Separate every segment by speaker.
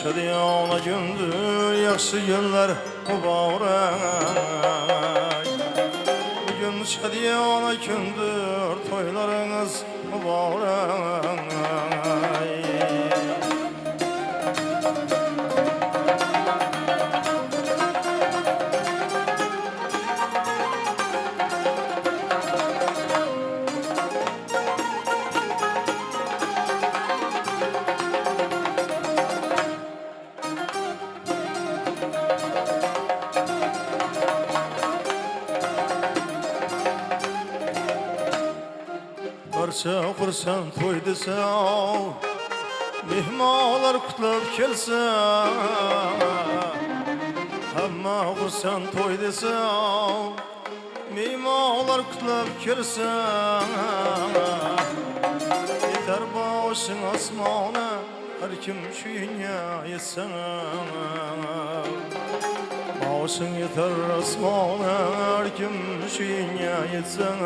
Speaker 1: şadiyona gündür, yaxşı günler mübarek. Bugün şadiyona gündür, toylarınız mübarek. Barcha xursand to'y desa, mehmonlar qutlab kelsa, hamma xursand to'y desa, mehmonlar qutlab kelsa, yetar boshing osmona, har kim shu yerga yetsin. Boshing yetar osmona, har kim shu yerga yetsin.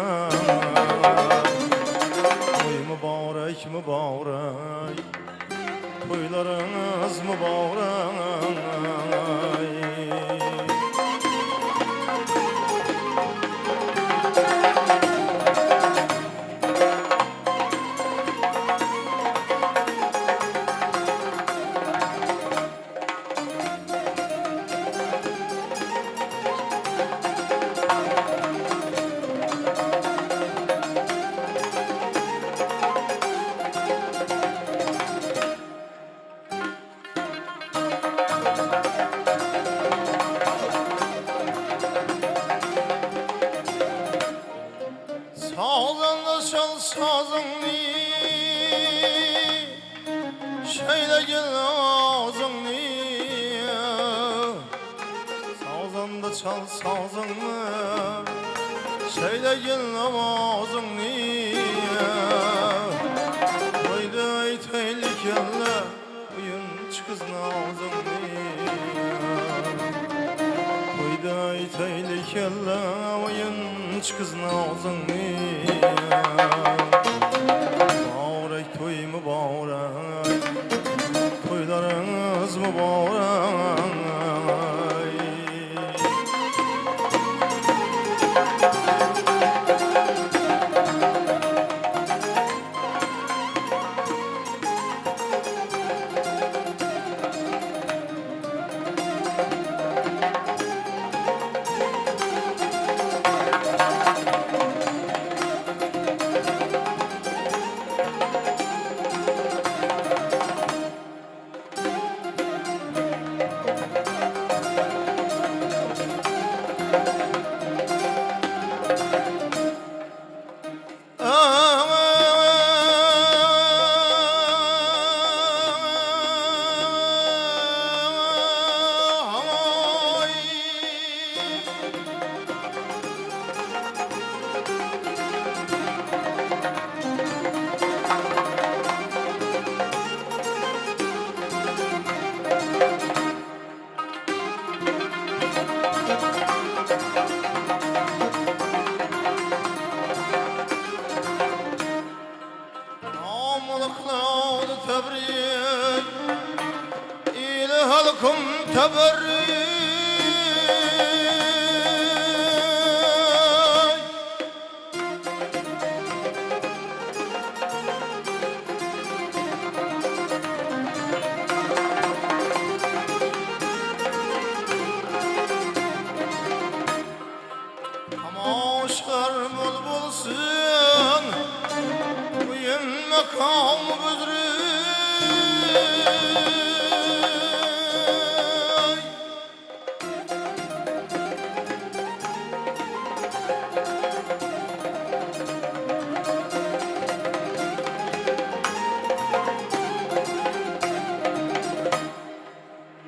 Speaker 1: Toy mübarek mübarek, toylarınız mübarek. Sazında çal sazını, şöyle gel ağzını. Sazında çal sazını, şöyle gel ağzını. Haydi tehlikeli, uyun çıkız nazını. Haydi tehlikeli, uyun çıkız nazını. Mübarek toy mübarek, toylarınız mübarek. Tebrik ile halkım tebrik. Amaşlar bol bulsun, bugün makam büzrü.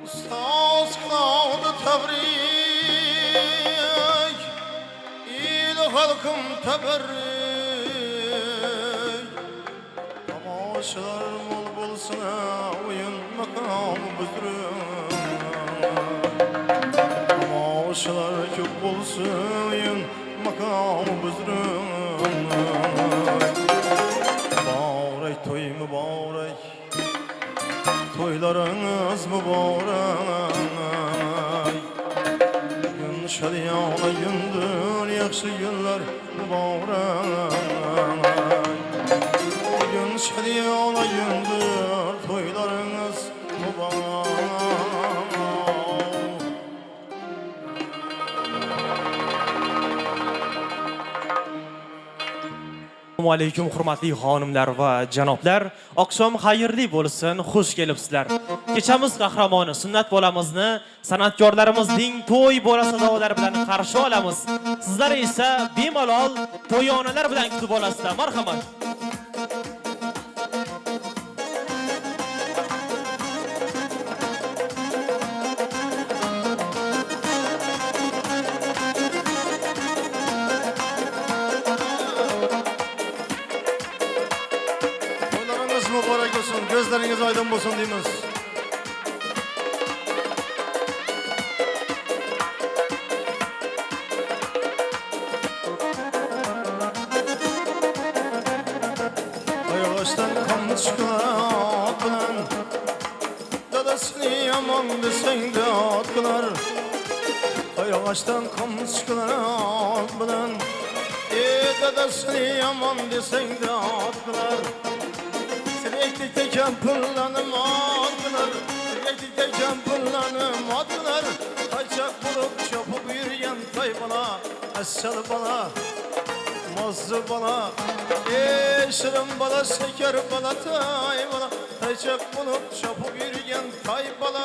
Speaker 1: Ustaz kıldı tebrik ile halkım teberrik. Tamaşalar bol bulsun, oyun makamı büzdürün. Tamaşalar çok bulsun, oyun makamı büzdürün. Mübarek toy mübarek, toylarınız mübarek. Gün şadiyana gündür, yaxşı günler mübarek. Gün şadiyana gündür, toylarınız mübarek.
Speaker 2: Assalomu alaykum hurmatli xonimlar va janoblar. Oqshom xayrli bo'lsin, xush kelibsizlar. Kechamiz qahramoni sunnat bolamizni san'atkorlarimizning to'y bola sadolari bilan qarshi olamiz. Sizlar esa bemalol to'yonalar bilan kutib olasizlar. Marhamat.
Speaker 1: Toylarınız mübarek olsun, gözleriniz aydın olsun deyimiz. Ayağaçtan kan çıkar bilen, dadasını yaman desen de attılar. Ayağaçtan kan çıkar bilen, dadasını yaman desen de attılar. Sürekli kampırlanım attılar, sürekli kampırlanım attılar. Kaçak bulup çapıp yürüyen tay bana, esel bana, mazlı bana, şırın bana, şeker bana, tay bana. Kaçak bulup çapıp yürüyen tay bana.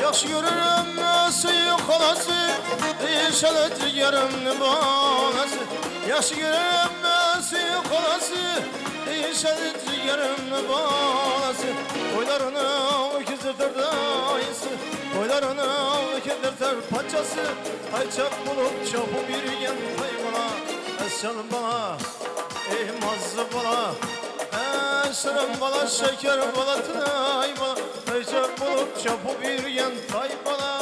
Speaker 1: Yaxşı görürüm suyu kolası, şalet yarımlı balası. Yaxşı görürüm suyu kolası, şalet yarımlı balası. Toylarını öküzdür dayısı, toylarını öküzdür paçası. Ayçak bulup çapıp yürüyen tay bana, esel bana, mazlı bana. Şırın bana, şeker bana, tay bana. Ayçak bulup çapıp yürüyen tay bana.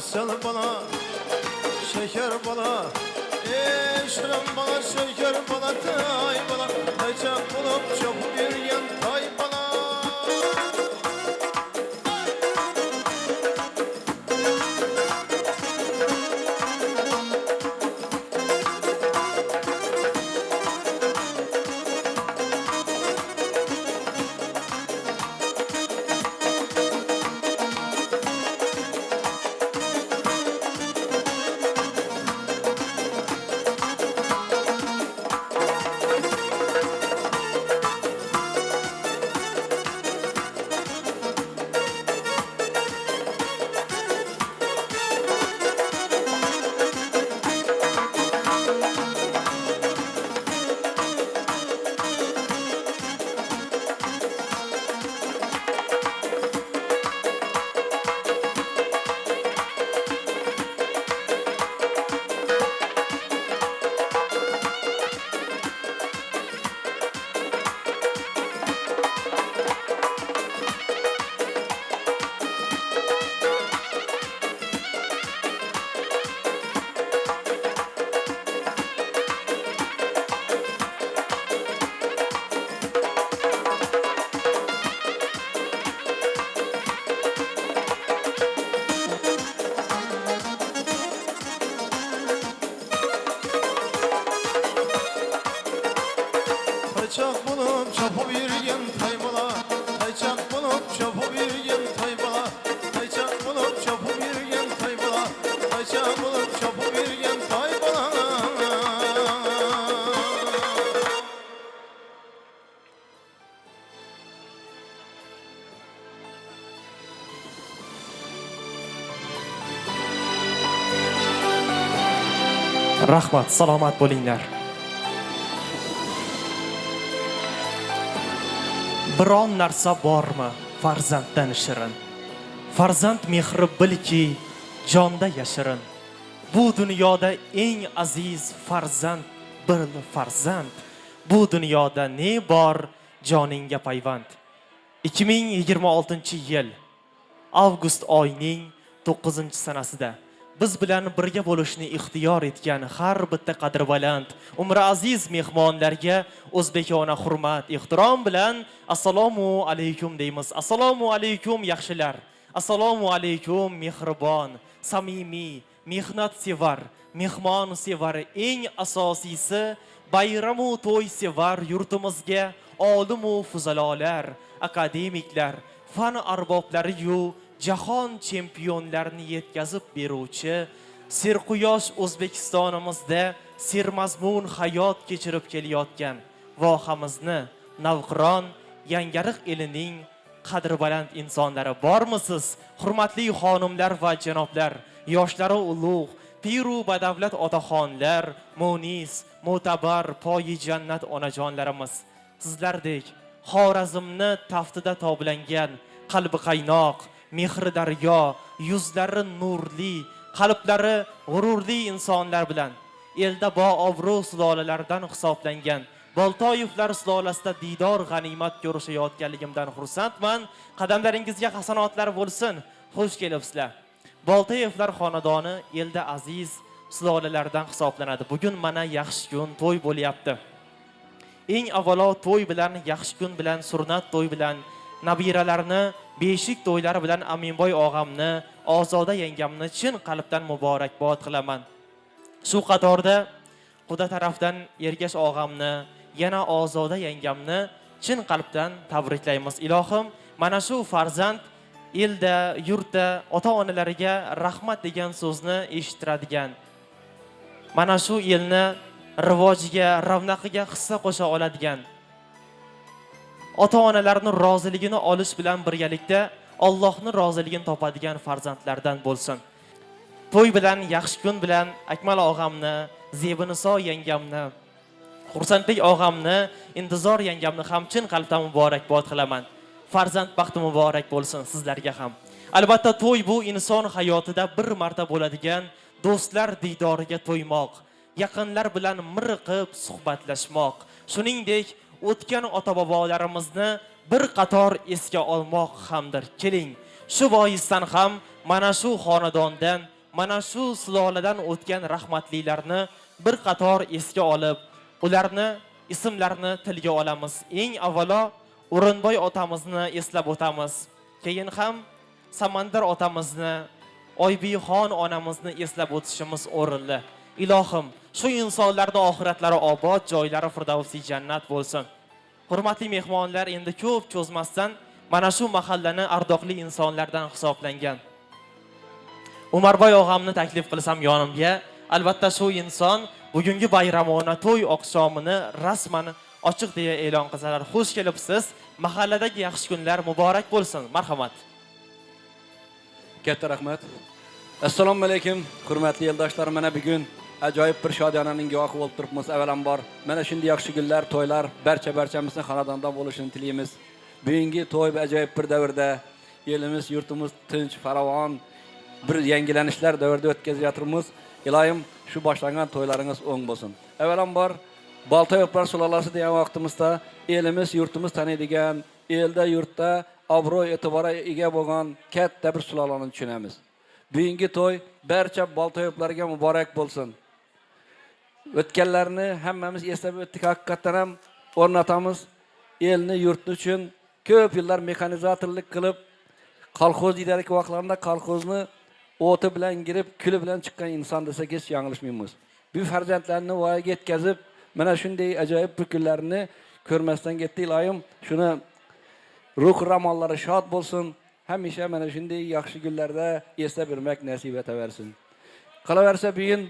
Speaker 1: asıl bala, şeker bala. Şirin bala, şeker bala, tay bala. Taycak bulup çabuk yürüyen tay bala. Taycak bulup çapı yürüyen tay bala. Taycak bulup çapı yürüyen tay bala. Taycak bulup çapı yürüyen tay bala. Taycak bulup çapı yürüyen tay bala.
Speaker 2: Rahmat, salomat bo'linglar. Biron narsa bormi farzanddan shirin? Farzand mehri bilki jonda yashirin. Bu dunyoda eng aziz farzand bir farzand. Bu dunyoda ne bor joningga payvand. 2026-yil avgust oyining 9-sanasida biz bilan birga bo'lishni ixtiyor etgan har bitta qadrbaland, umri aziz mehmonlarga o'zbekona hurmat, ehtirom bilan assalomu alaykum deymiz. Assalomu alaykum yaxshilar. Assalomu alaykum mehribon, samimiy, mehnat sevar, mehmon sevar, eng asosiysi bayramu to'y sevar yurtimizga olimu fuzalolar, akademiklar, fan arboblari yu jahon chempionlarini yetkazib beruvchi serquyosh O'zbekistonimizda sermazmun hayot kechirib kelayotgan vohamizni navqiron Yangariq elining qadrbaland insonlari bormisiz? Hurmatli xonimlar va janoblar, yoshlari ulug', piru badavlat otaxonlar, munis, mo'tabar, poyi jannat onajonlarimiz, sizlardek Xorazmni taftida toblangan, qalbi qaynoq, mehri daryo, yuzlari nurli, qalblari g'ururli insonlar bilan elda boobro' sulolalardan hisoblangan Boltoyevlar sulolasida didor g'animat ko'rishayotganligimdan xursandman. Qadamlaringizga hasanotlar bo'lsin. Xush kelibsizlar. Boltoyevlar xonadoni elda aziz sulolalardan hisoblanadi. Bugun mana yaxshi kun, to'y bo'lyapti. Eng avvalo to'y bilan, yaxshi kun bilan, surnat to'y bilan, nabiralarni beshik to'ylari bilan Aminboy og'amni, Ozoda yangamni chin qalbdan muborakbod qilaman. Shu qatorda Quda tarafdan Ergash og'amni, yana Ozoda yangamni chin qalbdan tabriklaymiz. Ilohim, mana shu farzand elda, yurtda ota-onalariga rahmat degan so'zni eshittiradigan, mana shu elni rivojiga, ravnaqiga hissa qo'sha oladigan, ota-onalarning roziligini olish bilan birgalikda Allohning roziligini topadigan farzandlardan bo'lsin. To'y bilan, yaxshi kun bilan Akmal og'amni, Zebiniso yangamni, Xursandbek og'amni, Intizor yangamni ham chin qalbdan muborakbod qilaman. Farzand baxti muborak bo'lsin sizlarga ham. Albatta to'y bu inson hayotida bir marta bo'ladigan do'stlar diydoriga to'ymoq, yaqinlar bilan miriqib suhbatlashmoq, shuningdek o'tgan ota-bobolarimizni bir qator esga olmoq hamdir. Keling, shu boisdan ham mana shu xonadondan mana shu suloladan o'tgan rahmatlilarni bir qator esga olib, ularni ismlarini tilga olamiz. Eng avvalo O'rinboy otamizni eslab o'tamiz. Keyin ham Samandar otamizni, Oybiyxon onamizni eslab o'tishimiz o'rinli. Ilohim, shu insonlarning oxiratlari obod, joylari firdavsiy jannat bo'lsin. Hurmatli mehmonlar, endi ko'p cho'zmasdan mana shu mahallani ardoqli insonlardan hisoblangan Umarboy og'amni taklif qilsam yonimga. Albatta shu inson bugungi bayramona to'y oqshomini rasman ochiq deya e'lon qilsalar. Xush kelibsiz. Mahalladagi yaxshi kunlar muborak bo'lsin. Marhamat.
Speaker 3: Katta rahmat. Assalomu alaykum, hurmatli yo'ldoshlar. Mana bugun ajoyib bir shodiyonaning guvohi bo'lib turibmiz. Avvalambor mana shunday yaxshi kunlar, to'ylar barchamizning xonadonda bo'lishini tilaymiz. Bugungi to'y ajoyib bir davrda elimiz, yurtimiz tinch, farovon bir yangilanishlar davrida o'tkazyapmiz. Ilohim shu boshlangan to'ylaringiz o'ng bo'lsin. Avvalambor Boltayo'plar sulolasi degan vaqtimizda elimiz, yurtimiz taniydigan, elda, yurtda obro' e'tibora ega bo'lgan katta bir sulolani tushunamiz. Bugungi to'y barcha Boltayo'plarga muborak bo'lsin. O'tganlarni hammamiz eslab o'tdik, haqiqatan ham o'rnatamiz. Elni, yurtni uchun ko'p yillar mexanizatorlik qilib, kolxoz idoralik vaqtlarida kolxozni o'ti bilan girib, kuli bilan chiqqan inson desak hech yanglishmaymiz. Bu farzandlarni voyaga yetkazib, mana shunday ajoyib bir kunlarni ko'rmasdan ketdi. Ilohim shuni ruh ramollari shod bo'lsin. Hamisha mana shunday yaxshi kunlarda eslab yurmak nasib etaversin. Qolaversa bugun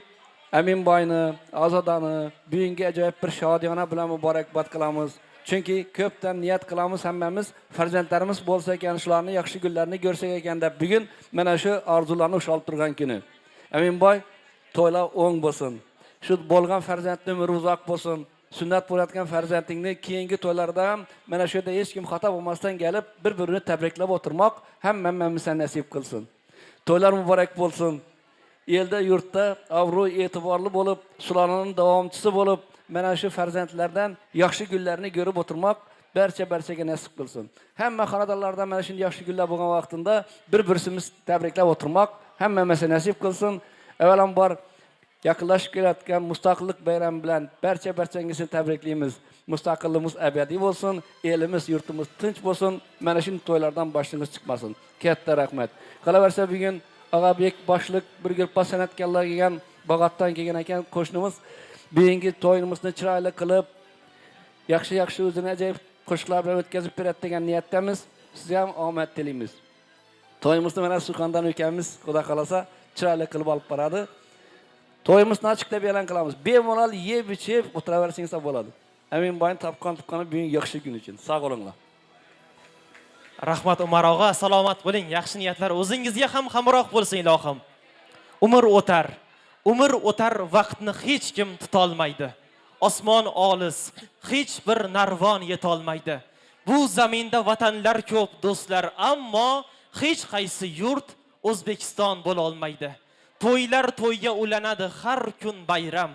Speaker 3: Aminboyni, Ozodani bugungi ajoyib bir shodiyona bilan muborakbod qilamiz. Chunki ko'pdan niyat qilamiz hammamiz farzandlarimiz bo'lsa ekan, shularning yaxshi kunlarini ko'rsak ekan deb bugun mana shu orzularni ushalib turgan kuni. Aminboy to'ylar o'ng bo'lsin. Shu bo'lgan farzandning umri uzoq bo'lsin. Sunnat bo'layotgan farzandingni keyingi to'ylarda ham mana shu yerda hech kim xato bo'lmasdan kelib, bir-birini tabriklab o'tirmoq hammamizga nasib qilsin. To'ylar muborak bo'lsin. Elda, yurtda obro' e'tiborli bo'lib, sulolaning davomchisi bo'lib, mana shu farzandlardan yaxshi kunlarni ko'rib o'tirmoq barchaga nasib qilsin. Hamma xonadonlarda mana shunday yaxshi kunlar bo'lgan vaqtida bir-birimiz tabriklab o'tirmoq hammamizga nasib qilsin. Avvalambor yaqinlashib kelayotgan mustaqillik bayrami bilan barchangizni tabriklaymiz. Mustaqilligimiz abadiy bo'lsin, elimiz, yurtimiz tinch bo'lsin. Mana shunday to'ylardan boshimiz chiqmasin. Katta rahmat. Qolaversa bugun Og'abek boshliq bir gruppa san'atkorlar kelgan, Bog'otdan kelgan ekan qo'shnimiz. Bugungi to'yimizni chiroyli qilib, yaxshi o'zini ajoyib qo'shiqlar bilan o'tkazib beradi degan niyatdamiz. Sizga ham omad tilaymiz. To'yimizni mana Suxondan ukamiz, xudo xolasa, chiroyli qilib olib boradi. To'yimizni ochiq deb e'lon qilamiz. Bemalol yeb-ichib o'tiraversangiz bo'ladi. Aminboyni topqani bugun yaxshi kun uchun. Sog' bo'linglar.
Speaker 2: Rahmat Umar og'a, salomat bo'ling. Yaxshi niyatlar o'zingizga ham hamroh bo'lsin ilohim. Umr o'tar. Umr o'tar, vaqtni hech kim tutolmaydi. Osmon olis, hech bir narvon yetolmaydi. Bu zaminda vatanlar ko'p do'stlar, ammo hech qaysi yurt O'zbekiston bo'la olmaydi. To'ylar to'yga ulanadi har kun bayram.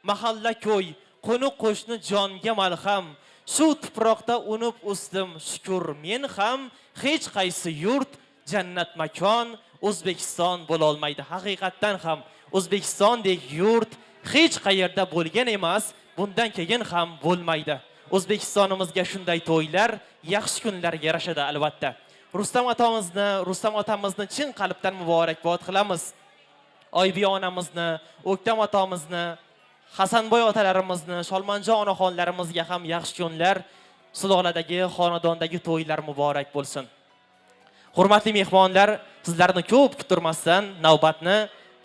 Speaker 2: Mahalla ko'y, qo'ni qo'shni jonga malham. Shu tuproqda unib o'sdim, shukr men ham. Hech qaysi yurt jannat makon O'zbekiston bo'la olmaydi. Haqiqatdan ham O'zbekistondek yurt hech qayerda bo'lgan emas, bundan keyin ham bo'lmaydi. O'zbekistonimizga shunday to'ylar, yaxshi kunlarga yarashadi albatta. Rustam otamizni chin qalbdan muborakbod qilamiz. Oybiy onamizni, O'ktam otamizni, Hasanboy otalarimizni, Sholmonjon onaxonlarimizga ham yaxshi kunlar, suloladagi, xonadondagi to'ylar muborak bo'lsin. Hurmatli mehmonlar, sizlarni ko'p kuttirmasdan navbatni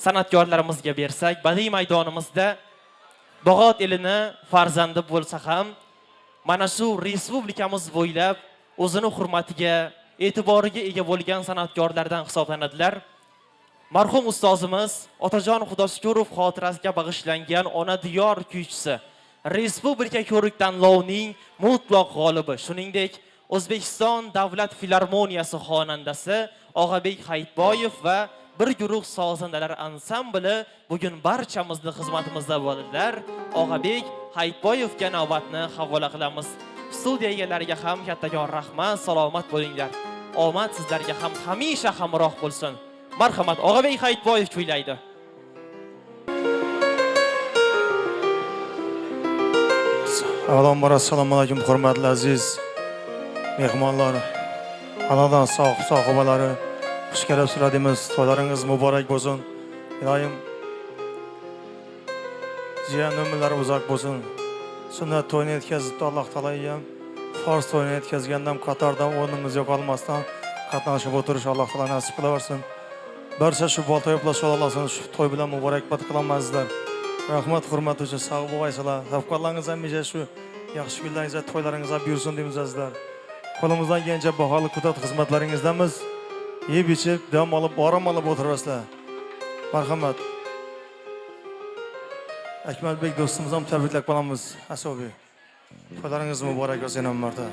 Speaker 2: san'atkorlarimizga bersak, badiiy maydonimizda Bog'ot elini farzandi bo'lsa ham, mana shu respublikamiz bo'ylab o'zini hurmatiga, e'tiboriga ega bo'lgan san'atkorlardan hisoblanadilar. Marhum ustozimiz Otajon Xudoshukurov xotirasiga bag'ishlangan Ona diyor kuychisi, Respublika ko'rik tanlovining mutlaq g'olibi, shuningdek O'zbekiston Davlat filarmoniyasi xonandasi Og'abek Hayitboyev va bir guruh sozandalar ansambli bugun barchamizni xizmatimizda bo'ladilar. Og'abek Hayitboyevga navbatni havola qilamiz. Studiya egalariga ham kattagon rahmat, salomat bo'linglar. Omad sizlarga ham hamisha hamroh bo'lsin. marhamat Og'abek Hayitboyev kuylaydi.
Speaker 1: Assalomu alaykum hurmatli aziz mehmonlar. Xonadon sohibalari, xush kelibsizlar deymiz. To'ylaringiz muborak bo'lsin. Iloyim ziyon umrlar uzoq bo'lsin. Sunnat to'yini yetkazibdi Alloh taoloyam. Fors to'yini yetkazgandan qatordan o'rningiz yo'q olmasdan qatnashib o'tirish Alloh taolo nasib qilaversin. Barcha shu bolta yo'qlash Allohdan shu to'y bilan muborakbod qilamazlar. Rahmat, hurmat uchun sog' bo'linglar. Tavqalaringiz hamisha shu yaxshi kunlaringizda, to'ylaringizda buyursin deymiz azizlar. Qo'limizdan kelgancha baholi kuzat xizmatlaringizdamiz. Yeb ichib, dam olib, orom olib o'tirasizlar. Marhamat. Akmalbek do'stimiz ham tabriklab qolamiz. Asobi. To'ylaringiz muborak bo'lsin ham marta.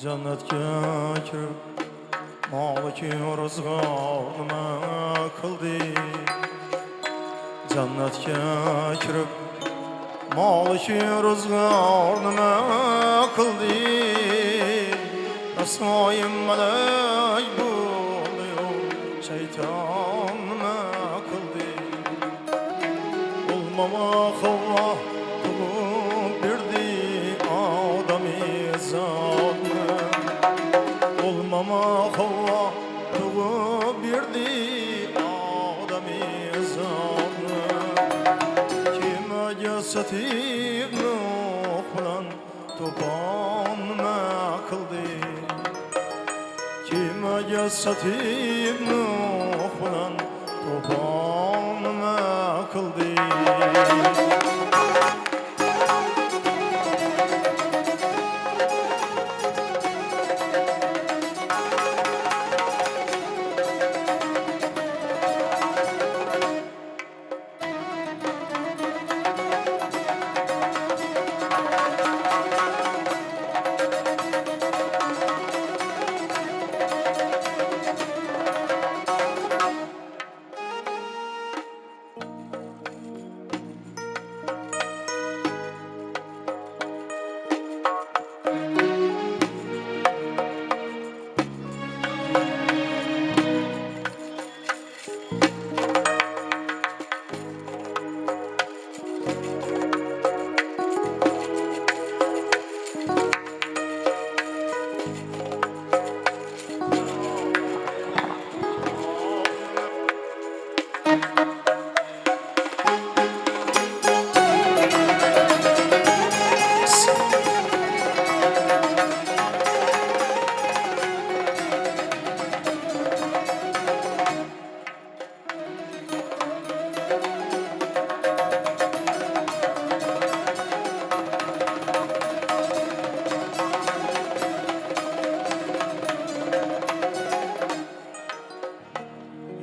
Speaker 1: Jannatga kirib, maliki rizqni nima qildi? Jannatga kirib, maliki rizqni nima qildi? Rasmoyim malak bo'ldi, shayton nima qildi? Olmama Havva tug'ib berdi odamizodni. Olmama Havva tug'ib berdi odamizodni. Kemaga satib Nuh bilan to'pon nima qildi? Kemaga satib Nuh bilan to'pon nima qildi?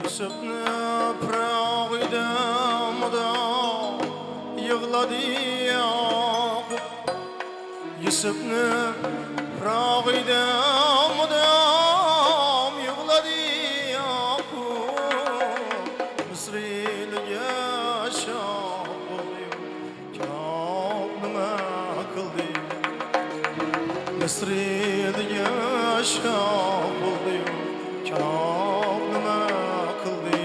Speaker 1: Yusufni prog'ida mudom yig'ladi Yaqub. Yusufni prog'ida mudom yig'ladi Yaqub. Misrliga shoh bo'ldi, kitob nima qildi? Misrliga shoh bo'ldi, kitob nima qildi?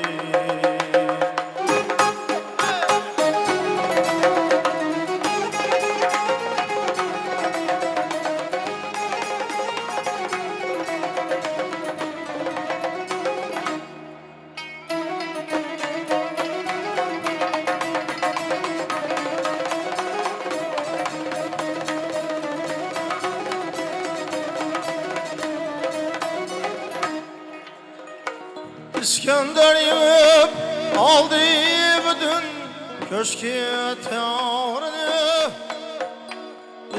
Speaker 1: İskender yiyip aldı bütün köşke teorini.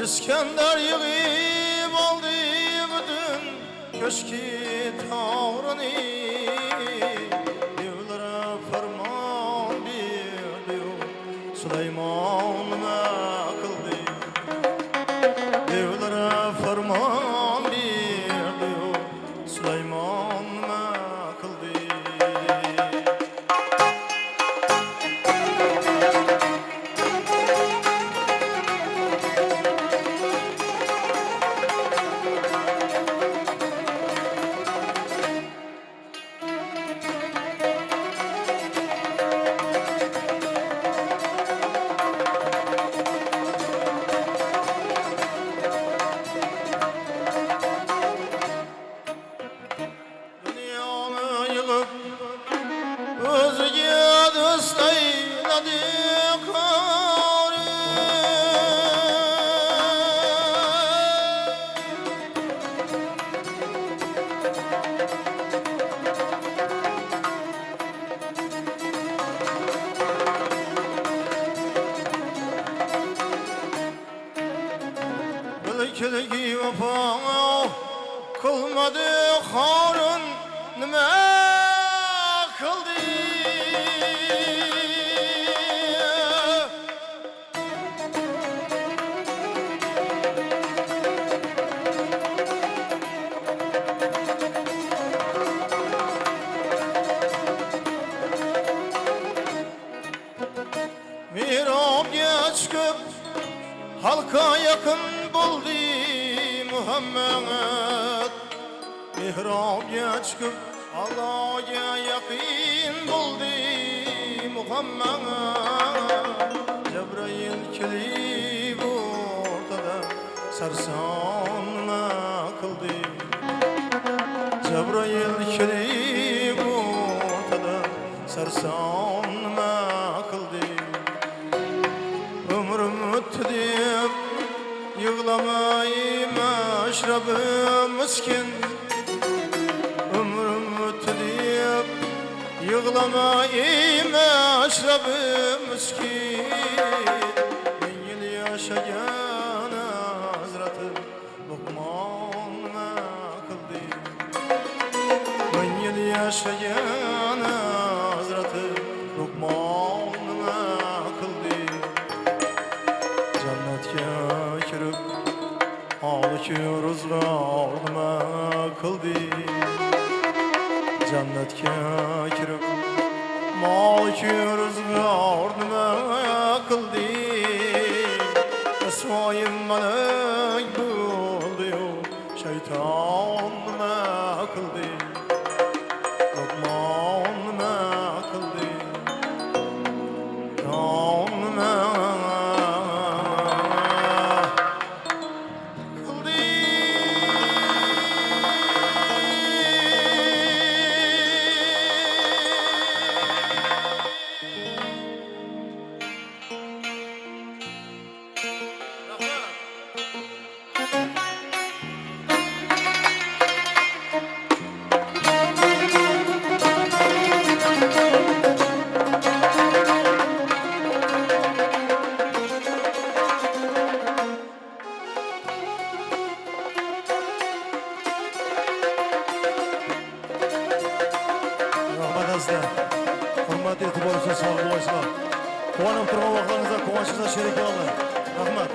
Speaker 1: İskender yiyip köşki tavrını Devlere ferman verdi Süleyman'ın akıldı Devlere ferman verdi Süleyman'ın akıldı Dünyаны yığıp özüge dostayladı karı Bilkilgi vefa kılmadı harun nime kıldı Mihrabga çıkıp halka yakın buldu Muhammed Mihrabga çıkıp Allah'a yakın buldu Muhammed Cebrail kilip ortada sarsanma kıldı Cebrail kilip ortada sarsanma kıldı Ömrüm öttü deyip yığlamayım aşrabı miskin Ömrüm öttü deyip yığlamayım aşrabı miskin Bin yıl yaşayan Hazreti Lokman kıldı Bin yıl yaşayan Hazreti Lokman kıldı Cennetke kirip ağlıkıyoruz gardıma kıldı Cennetke kirip ağlıkıyoruz gardıma kıldı Esmayim melek buldu şeytan kıldı Lokman kıldı Hurmat e'tibor uchun sog' bo'lasizlar. Quvonib turgan vaqtlaringizda quvonchingizda sherik bo'linglar. Rahmat.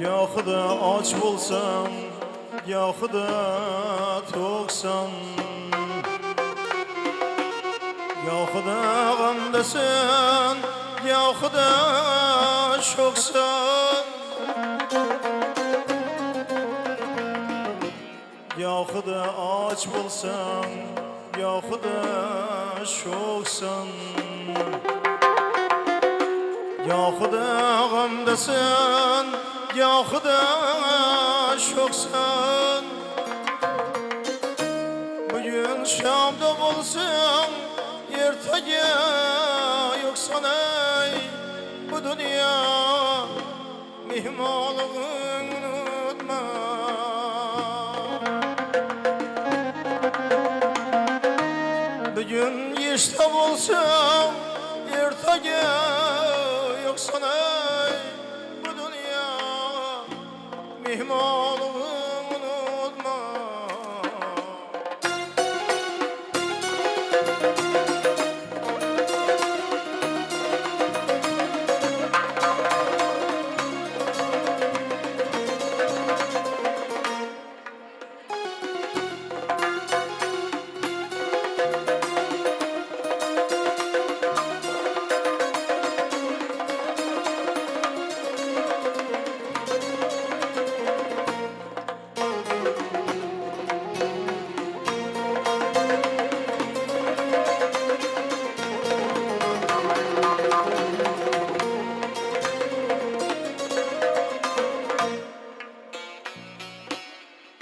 Speaker 1: Yo'qida och bo'lsam, yo'qida to'qsan Yo'qida g'amdasan, yo'qida sho'qsan Yo'qida och bo'lsam, yo'qida sho'qsan Yo'qida g'amdasan, yo'qida sho'qsan Bugun Shamda bo'lsang ertaga yo'qsan ey bu dunyo mehmonlig'ingni unutma işte bulsam ertege yoksan ey bu dünya mihmanlığını unutma.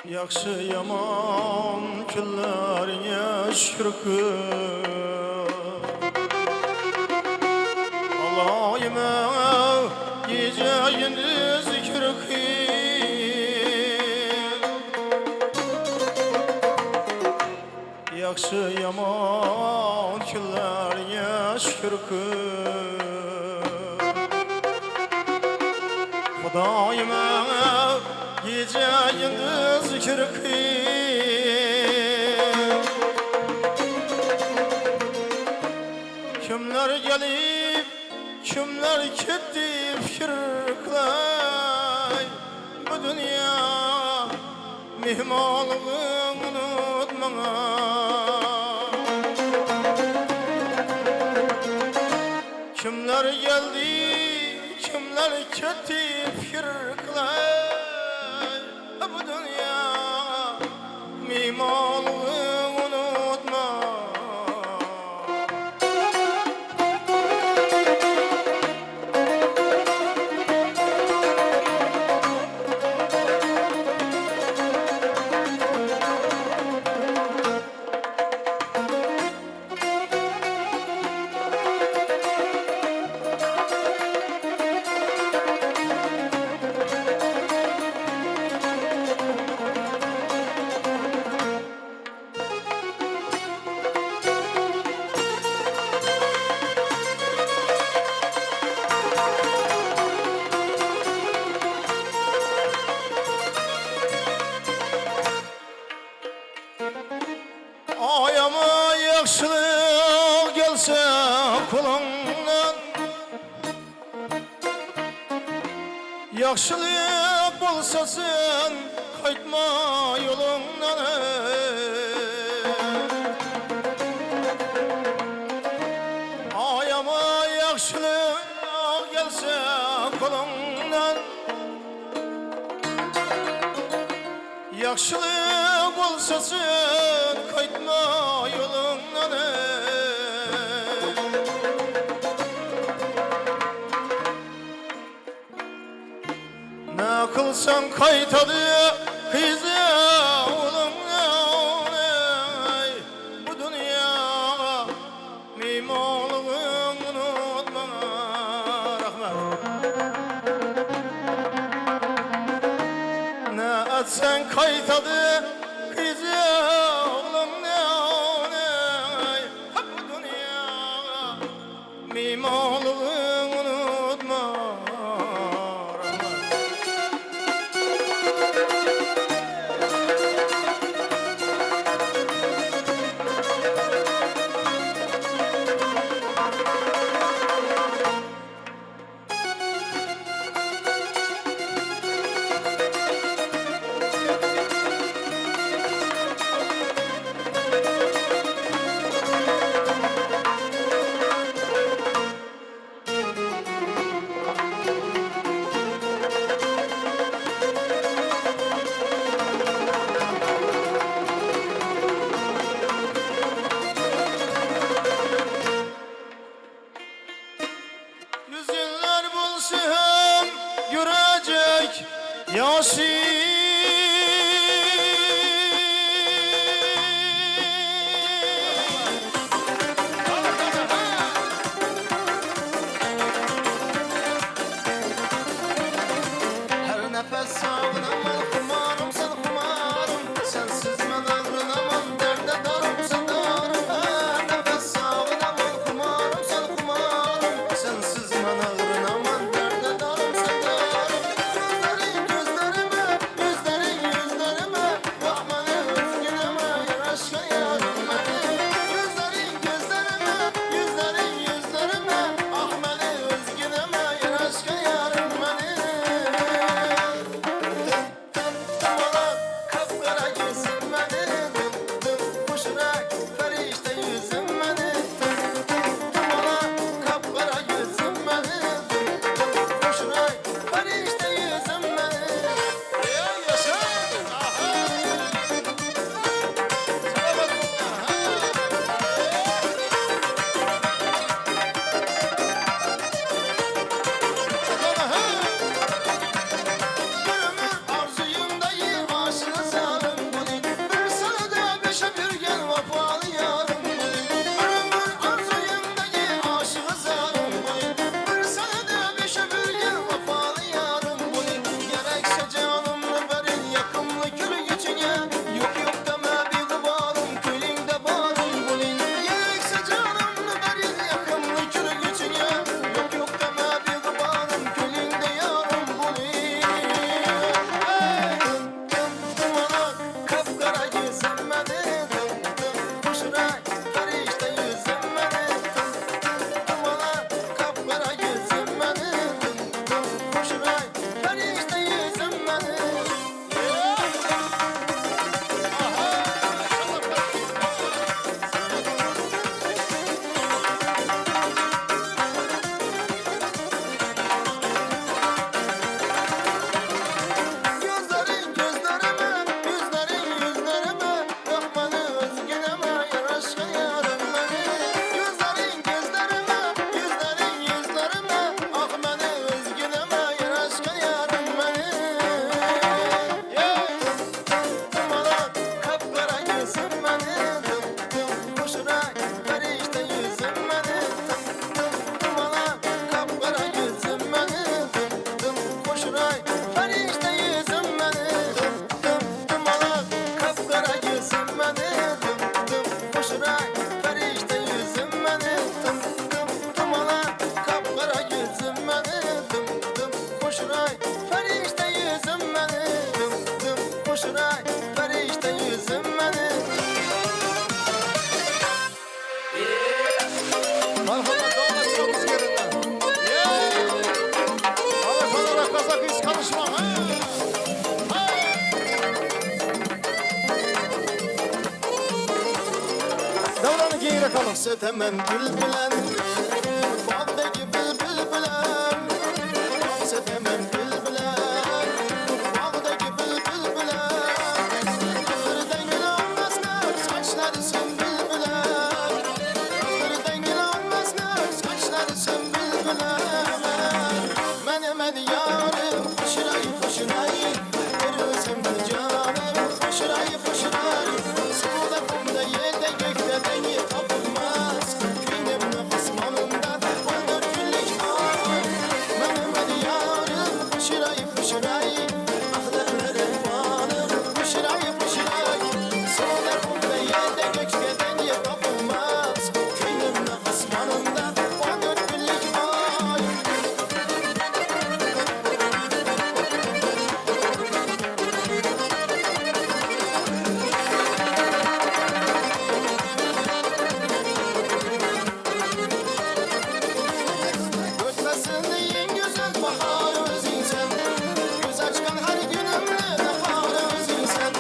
Speaker 1: Yaxşı yaman kunlarga shukr Allah'ıma gece gündüz zikr Yaxşı yaman kunlarga shukr Xudoyima gece gündüz zikr Kimler gelip kimler gitti fikir kılay Bu dünya mihmanlığını unutma Kimler geldi kimler gitti fikir kılay Bu dünya mihmanlığını unutma Ayama yaxşılık gelse kulundan Yaxşılık bolsa sen kaytma yolundan Ayama yaxşılık gelse kulundan Yaxşılık bolsa sen kaytma yolundan Ne kılsan kaytadı kızı oğlundan Bu dünya mimarlığını unutma Rahmet Ne etsen kaytadı kızı oğlundan Bu dünya mimarlığını unutma Yüzünler bulsun görecek yaşı Her nefes sağlamam kumarım sen kumarım Sensiz ben ömrünamam derde darım sen darım Her nefes sağlamam koşuray Ferişte yüzüm beni dım dım dım ala Kapkara yüzüm beni dım dım koşuray Ferişte yüzüm beni dım dım koşuray Ferişte yüzüm beni Marhaba doğru çıkmamız yerinde Alakolara kazak hiç karışma Davranı giyire kalın Setemem bülbülen Bağdaki bülbül bilen Setemem bülbülen Bağdaki bülbül bilen Bir dengeli olmaz ne Saçları sümbül bilen Bir dengeli olmaz ne Saçları sümbül bilen Menemen yarım Koşurayı koşurayı Bir özümdü canım Koşurayı koşurayı Suda kumda yerde gökte dengi tapılmaz Köyümün kısmanında 14 günlük ay Menemen yarım Koşurayı koşurayı Ahlarlarım bağlım Koşurayı koşurayı Suda kumda yerde gökte dengi tapılmaz Köyümün kısmanında 14 günlük ay Ötmesin en güzel bahar özünsen Göz açkan her günümde bahar özünsen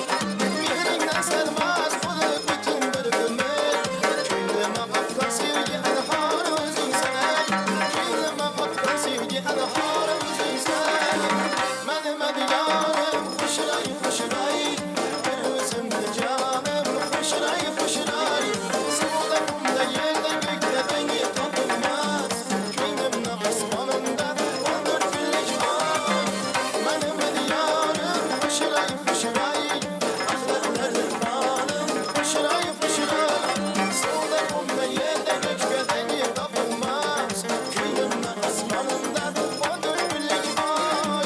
Speaker 1: Mihrinden sermez bulup bütün bir ömür Gönlüme bakkan sevgi enhar özünsen Gönlüme bakkan sevgi enhar özünsen Menemen yarım koşurayı koşurayı Bir özümde canım koşurayı koşurayı Sıvıda kumda yerde gökte dengi tapılmaz Köyümün asmanında 14 günlük ay Menemen yarım koşurayı koşurayı Ahlarlarım bağlım koşurayı koşurayı Sıvıda kumda yerde gökte dengi tapılmaz Köyümün asmanında 14 günlük ay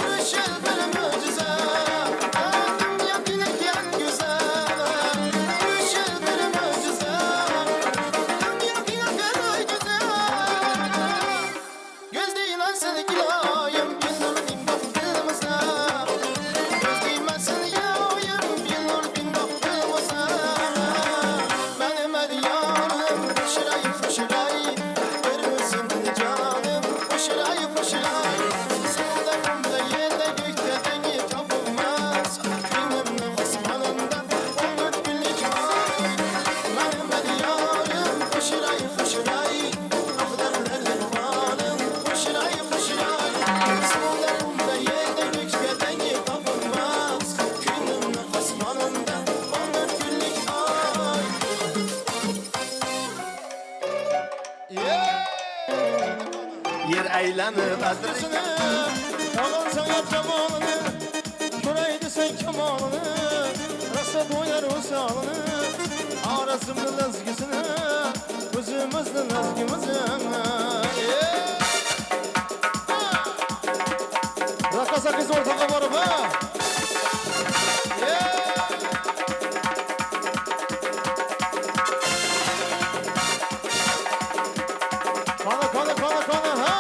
Speaker 1: Müşel bir mucize Aldım ya dileken güzel Müşel bir mucize Aldım ya dileken güzel Göz değilen seni gilayım Bin bin baktığımızda Göz değmez seni yayım Bin baktığımızda Benim el yarım Koşurayı koşurayı Bir özümde canım Koşurayı koşurayı Sağda kumda yerde gökte dengi tapılmaz Köyümün kısmanında 14 günlük ay Benim el yarım Koşurayı koşurayı Ahlarlarım bağlım Koşurayı koşurayı Sağda kumda yerde gökte dengi tapılmaz Köyümün kısmanında 14 günlük ay Yer eylenir adresini Olan sana cemalını Şuraydı sen kemalını Nasıl doyar o sağlını Arasımın ezgisini Özümüzün ezgimizin Rakasa kız ortağa varıp ha Kana ha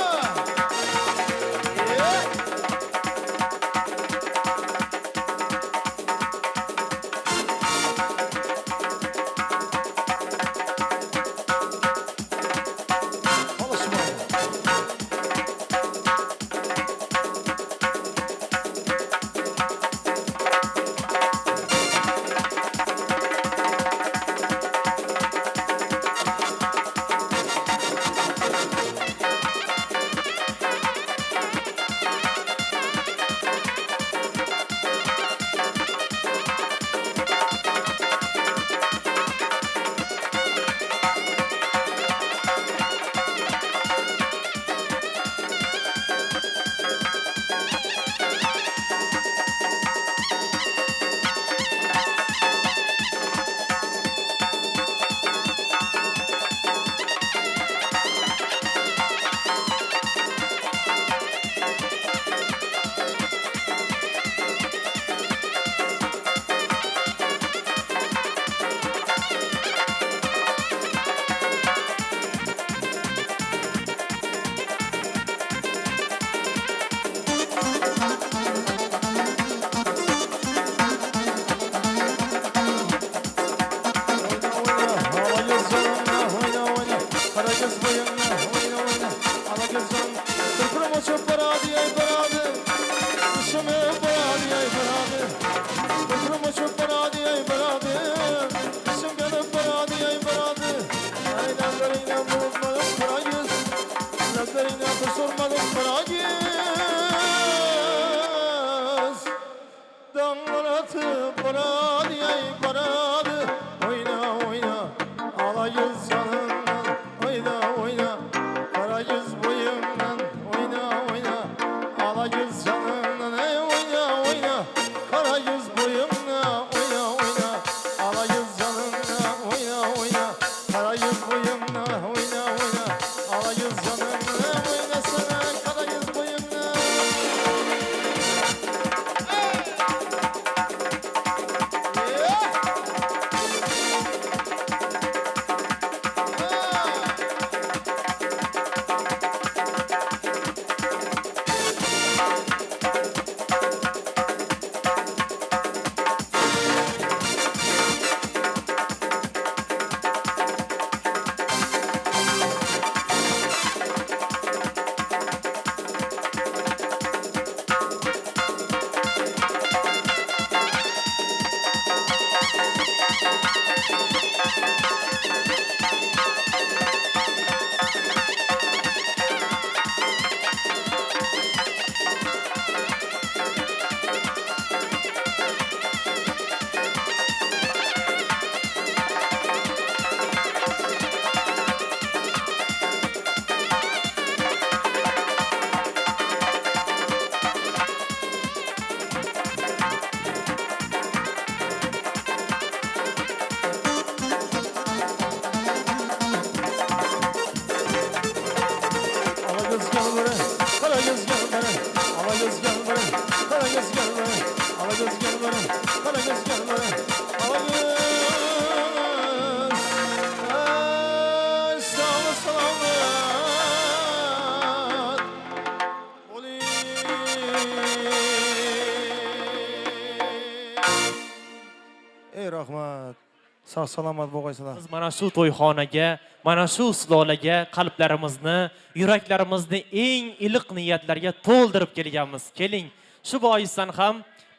Speaker 1: Sağ salomat bo'lgaysizlar.
Speaker 2: Biz mana shu to'yxonaga, mana shu silolaga qalblarimizni, yuraklarimizni eng iliq niyatlarga to'ldirib kelganmiz. Keling, shu boisdan ham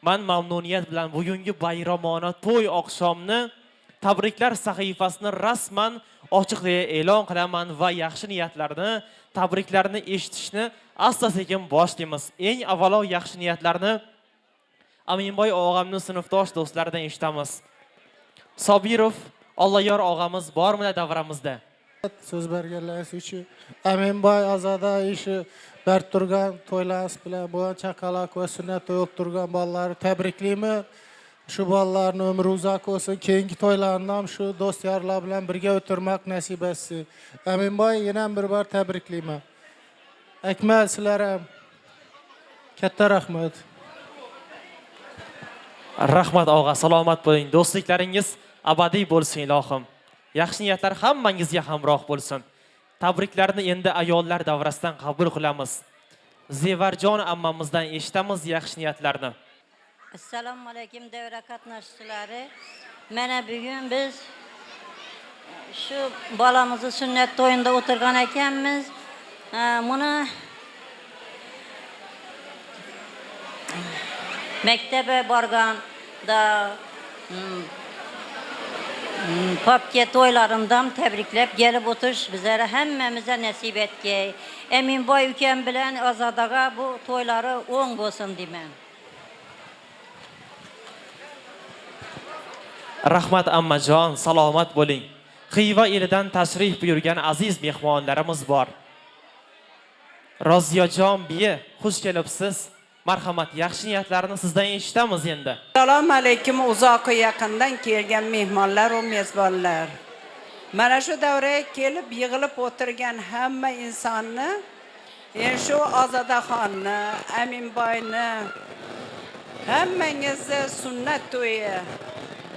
Speaker 2: men mamnuniyat bilan bugungi bayramona to'y oqshomni tabriklar sahifasini rasman ochiq deya e'lon qilaman va yaxshi niyatlarni, tabriklarni eshitishni asta-sekin boshlaymiz. Eng avvalo yaxshi niyatlarni Aminboy og'amning sinfdosh do'stlaridan eshitamiz. Sobirov Alloyor og'amiz bormi davramizda?
Speaker 4: So'z berganlar uchun Aminboy Azoda ishi ber turgan to'ylarimiz bilan bo'lgan chaqaloq va sunnat to'y turgan bolalarni tabriklayman. Shu bolalarning umri uzoq bo'lsin, keyingi to'ylarni ham shu do'st yorlar bilan birga o'tirmoq nasib etsin. Aminboy yana bir bor tabriklayman. Akmal sizlar ham katta rahmat.
Speaker 2: Rahmat og'a, salomat bo'ling. Do'stliklaringiz abadiy bo'lsin ilohim. Yaxshi niyatlar hammangizga hamroh bo'lsin. Tabriklarni endi ayollar davrasidan qabul qilamiz. Zevarjon ammamizdan eshitamiz yaxshi niyatlarni.
Speaker 5: Assalomu alaykum davra qatnashchilari. Mana bugun biz shu bolamizni sunnat to'yida o'tirgan ekanmiz. Buni maktabga borganda popga to'ylarimdan tabriklab kelib o'tish bizlere hammamizga nasib etgay. Aminboy ukam bilan Azodaga bu to'ylari o'ng bo'lsin deyman.
Speaker 2: Rahmat ammajon, salomat bo'ling. Xiva elidan tashrif buyurgan aziz mehmonlarimiz bor. Roziyajon biye, xush kelibsiz. Marhamat, yaxshi niyatlarni sizdan eshitamiz endi.
Speaker 6: Assalomu alaykum uzoq yaqindan kelgan mehmonlar va mezbonlar. Mana shu davraga kelib yig'ilib o'tirgan hamma insonni, shu Ozodaxonni, Aminboyni, hammangizni sunnat to'yi,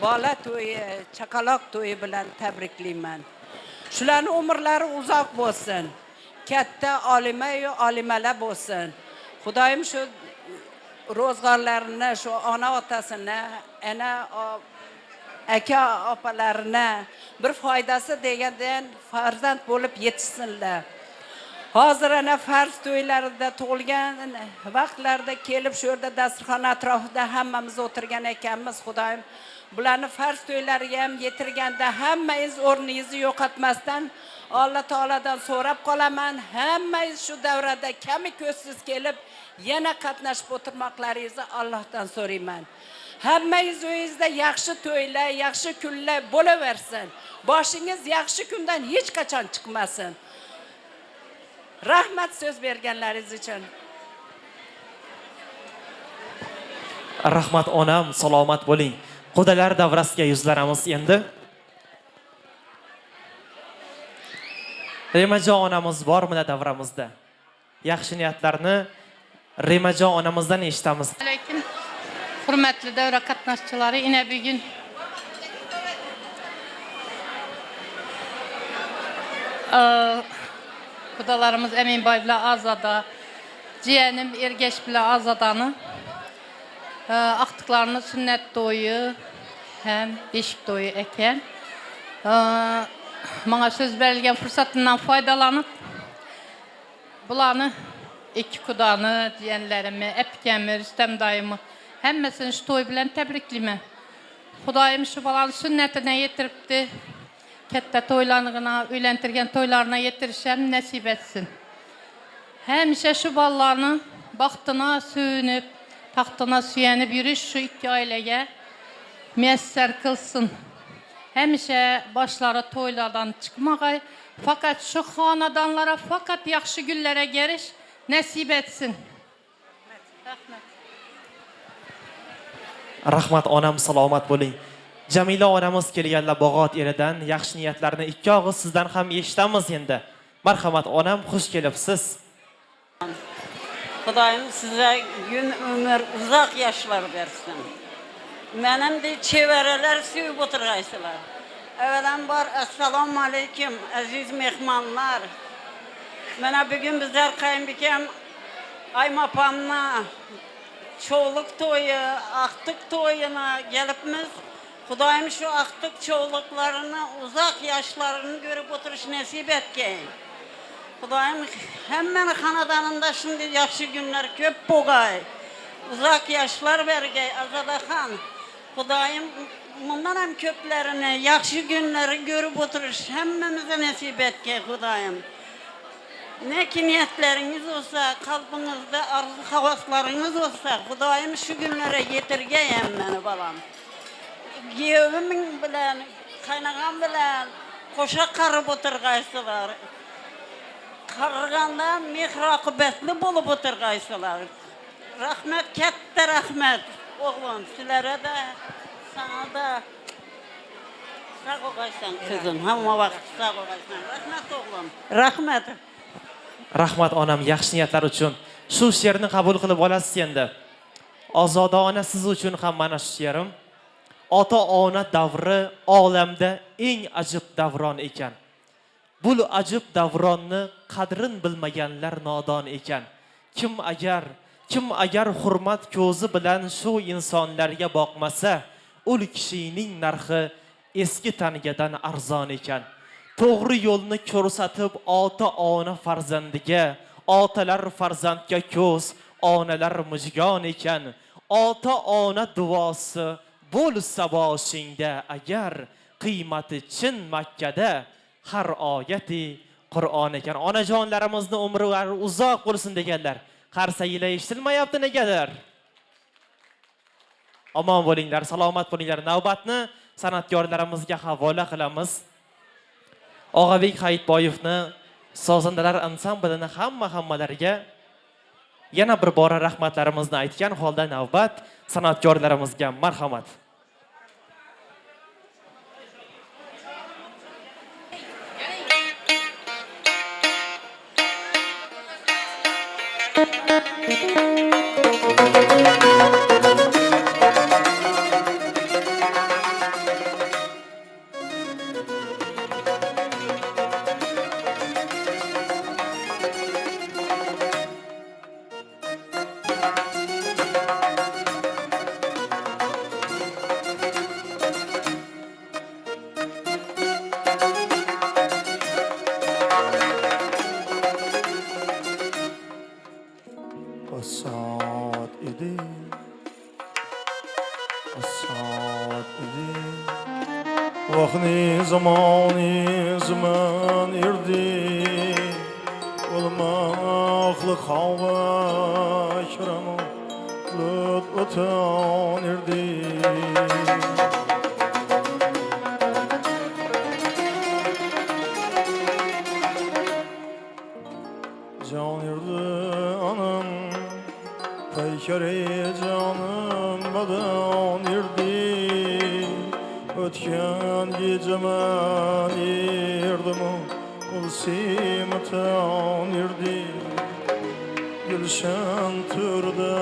Speaker 6: bola to'yi, chaqaloq to'yi bilan tabriklayman. Shularning umrlari uzoq bo'lsin. Katta olima va olimalar bo'lsin. Xudoyim shu ro'zg'orlarini, shu ona otasini, ana aka opalarini bir foydasi degandan farzand bo'lib yetishsinlar. Hozir ana farz to'ylarida tug'ilgan vaqtlarda kelib shu yerda dasturxon atrofida hammamiz o'tirgan ekanmiz. Xudoyim bularni farz to'ylariga ham yetirganda hammangiz o'rningizni yo'qotmasdan Alloh taoladan so'rab qolaman. Hammangiz shu davrada kami ko'zsiz kelib yana qatnashib o'tirmoqlaringizni Allohdan so'rayman. Hammangiz uyingizda yaxshi to'ylar, yaxshi kunlar bo'laversin. Boshingiz yaxshi kundan hech qachon chiqmasin. Rahmat so'z berganlaringiz uchun.
Speaker 2: Rahmat onam, salomat bo'ling. Qudalar davrasiga yuzlanamiz endi. Remajon onamiz bormi davramizda? Yaxshi niyatlarni Remajon onamizdan eshitamiz.
Speaker 7: Alaykum. Hurmatli davra qatnashchilari, ina bugun xudolarimiz Aminboy bilan Azoda, jiyanim Ergash bilan Azodani aqtiqlarni sunnat to'yi ham beshik to'yi ekan. Menga so'z berilgan fursatdan foydalanib bularni iki kudani, jiyanlarimi, epkemi, Rüstem dayımı hemmasini şu to'y bilan tabriklayman. Xudoyim shu bolani sunnatini yetiribdi. Katta to'ylarni, uylantirgan to'ylarına yetirishim nasib etsin. Hamisha shu bolalarni baxtına suyunib, taxtına suyanib yurish shu ikki oilaga muyassar qilsin. Hamisha boshlari to'ylardan chiqmag'ay, faqat shu xonadonlara faqat yaxshi kunlarga gelish nasib etsin.
Speaker 2: Rahmat onam, salomat bo'ling. Jamila onamiz kelganlar Bog'ot eridan yaxshi niyatlarni ikki og'iz sizdan ham eshitamiz endi. Marhamat onam, xush kelibsiz.
Speaker 8: Xudoyim size gün ömür uzak yaşlar versin. Benim de çevreler suyup oturgaysılar. Evvelen var, assalamu aleyküm aziz mehmanlar. Bana bugün bizler kayınbikem Aymapam'la çoğuluk toyu, aktık toyuna gelipmiz. Kudayım şu aktık çoğuluklarını, uzak yaşlarını görüp oturuş nasip etkeyin. Kudayım hemen hanadanında şimdi yaxşı günler köp boğay. Uzak yaşlar vergey Azadahan. Kudayım bundan hem köplerini, yaxşı günleri görüp oturuş hemmemize nasip etkeyin Kudayım. Ne ki niyetleriniz olsa, kalbinizde arzu havaslarınız olsa, Kudayım şu günlere getirgeyem beni balam. Yevimin bilen, kaynağam bilen, koşa karıp oturgaysılar. Karıganda mihrakıbetli bulup oturgaysılar. Rahmet, kette rahmet oğlum, sizlere de, sana da. Sağ olaysan kızım, hamma vakit sağ olaysan. Rahmet oğlum, rahmet.
Speaker 2: Rahmat onam yaxshi niyatlar uchun. Shu she'rni qabul qilib olasiz endi. Ozoda ona siz uchun ham mana shu she'rim. Ota-ona davri olamda eng ajib davron ekan. Bu ajib davronni qadrin bilmaganlar nodon ekan. Kim agar hurmat ko'zi bilan shu insonlarga boqmasa, ul kishining narxi eski tangadan arzon ekan. To'g'ri yo'lni ko'rsatib ota-ona farzandiga, otalar farzandga ko'z, onalar mujgon ekan. Ota-ona duosi bo'lsa boshingda agar, qiymati chin Makkada har oyati Qur'on ekan. Onajonlarimizni umri uzoq bo'lsin deganlar. Qarsaylar eshitilmayapti negadir? Omon bo'linglar, salomat bo'linglar. Navbatni san'atkorlarimizga havola qilamiz. Og'abek Hayitboyevni sozandalar ansamblini hammalariga yana bir bora rahmatlarimizni aytgan holda navbat san'atkorlarimizga marhamat.
Speaker 1: Asad idi, Vahni zaman irdi, Olmaklı hava kiramı lütfen irdi. Can irdi anam, Paykari canım badan irdi. Ötken gecemen irdim ol simatan irdi. Gülşen türde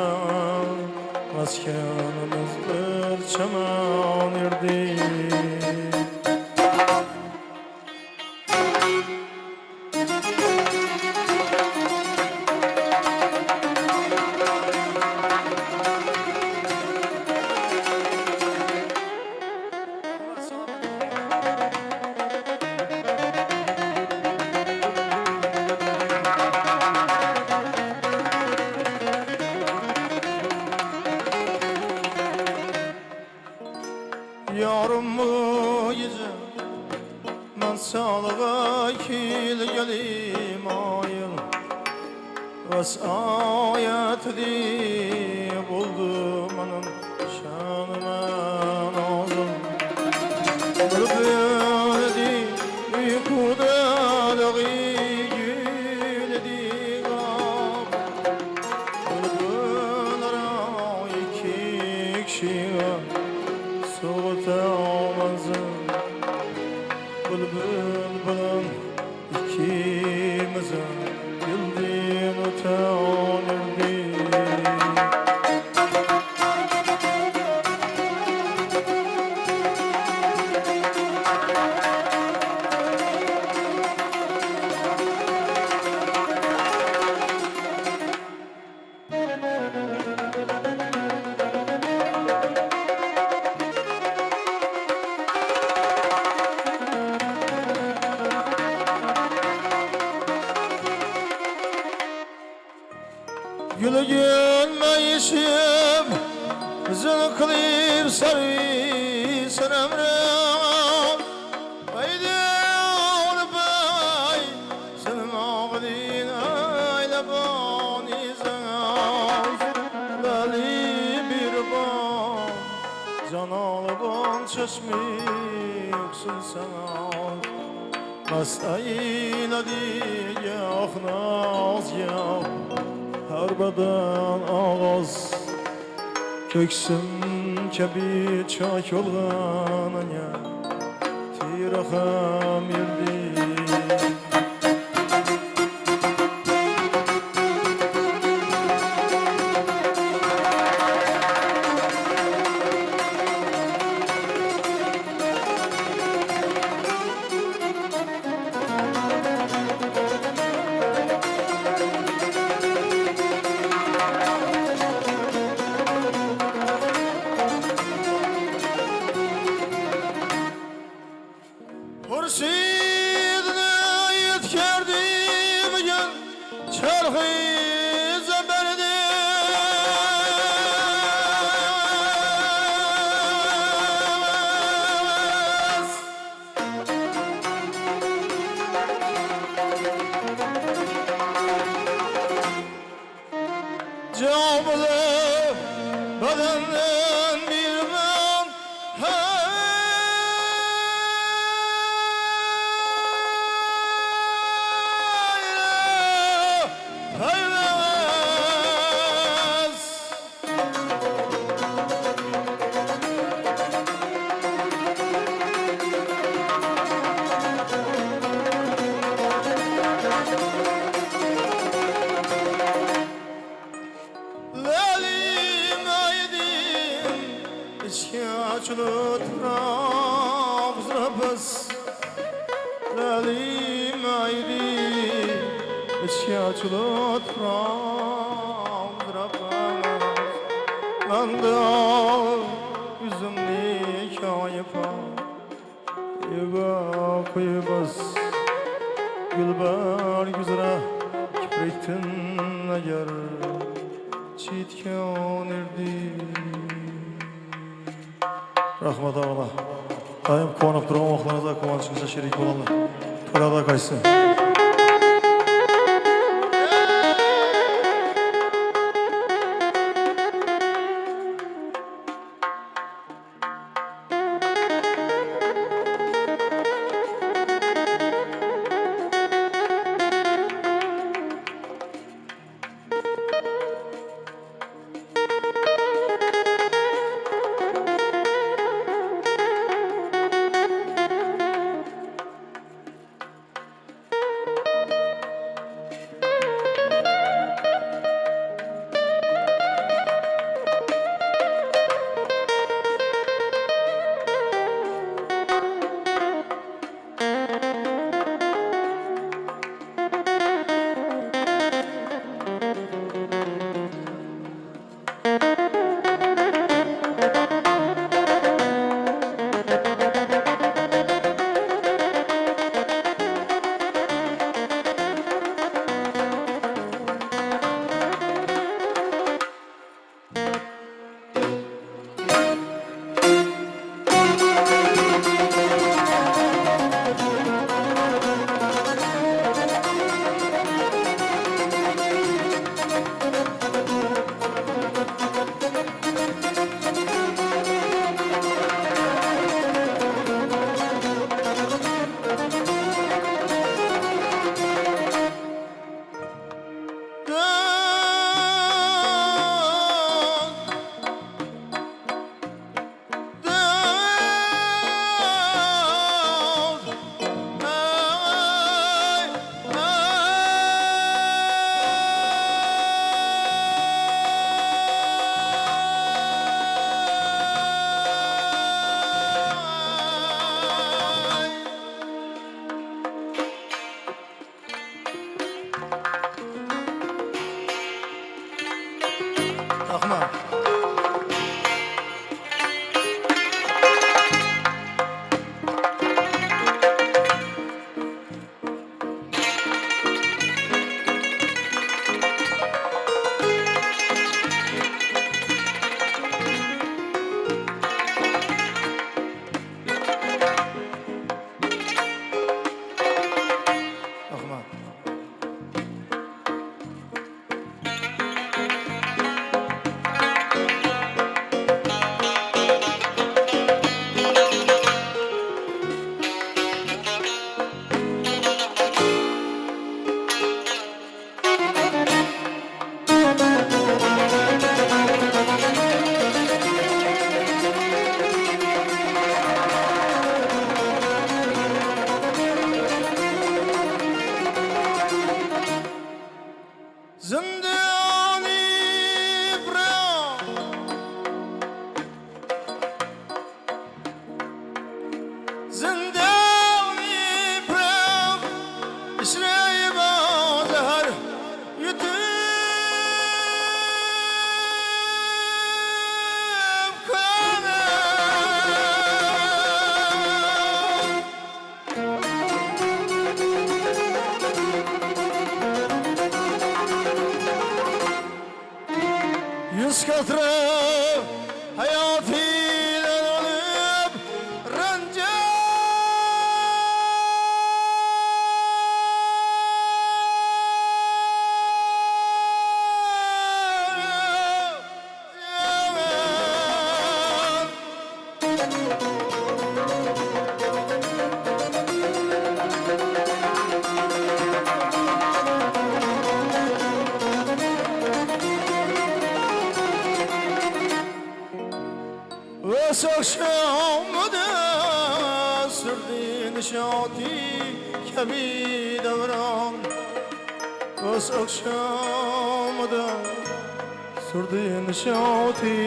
Speaker 1: maskanımız bir çaman irdi. Yarım bu gece ben sağlığa kilgelim ayıl Vesayet di buldum anın şanıma nazım Bülbül di uykuda dağı gül di gam Bülbül ara iki kişi Soğutamazım Bülbülün ikimizin Yıldın utanırdı Gülü gülmeyişim Zını kılıp sarıysan emrim Haydi onu bay Senin ağdin aile bani zaz Lali bir ban Can alıban çeşmi yoksun sana Mesayla diye naz ya Her beden ağız Köksüm kebi çak olğan ya Tiraham yirdi Hurşidine yetkerdim gün Çarhı zeberdi Camlı bedenden bir ben Lalim aydin içki açılı Trabzon'uz Lalim aydin içki açılı Trabzon'uz Nanda yüzümni kayıpa Eva kuyubuz Gülbar güzra kipritin agar Çitkan erdi Rahmat ağla Daim konup durgan oqlarınızda kovançınızda şerik olanlar To'lada qaysi katra hayatıyla olup akşamda sürdü nişati kemi devran. Öz akşamda sürdü nişati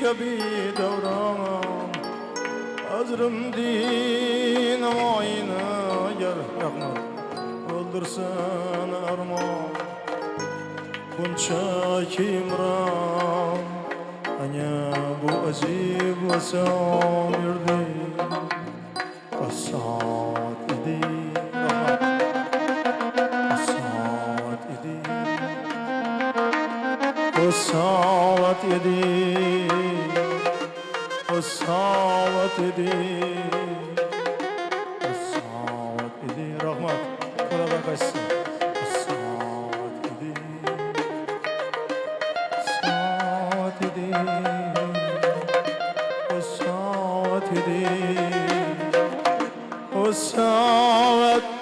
Speaker 1: kemi devran. Hazırım din ayna yer yakma öldürsen arman. Bunca kimran hanya bu acib ve samirdi Asad idi Asad idi Asad idi Asad idi Asad idi Rahmat Kurada kaçsın Asad idi Asad idi Asad idi Asad idi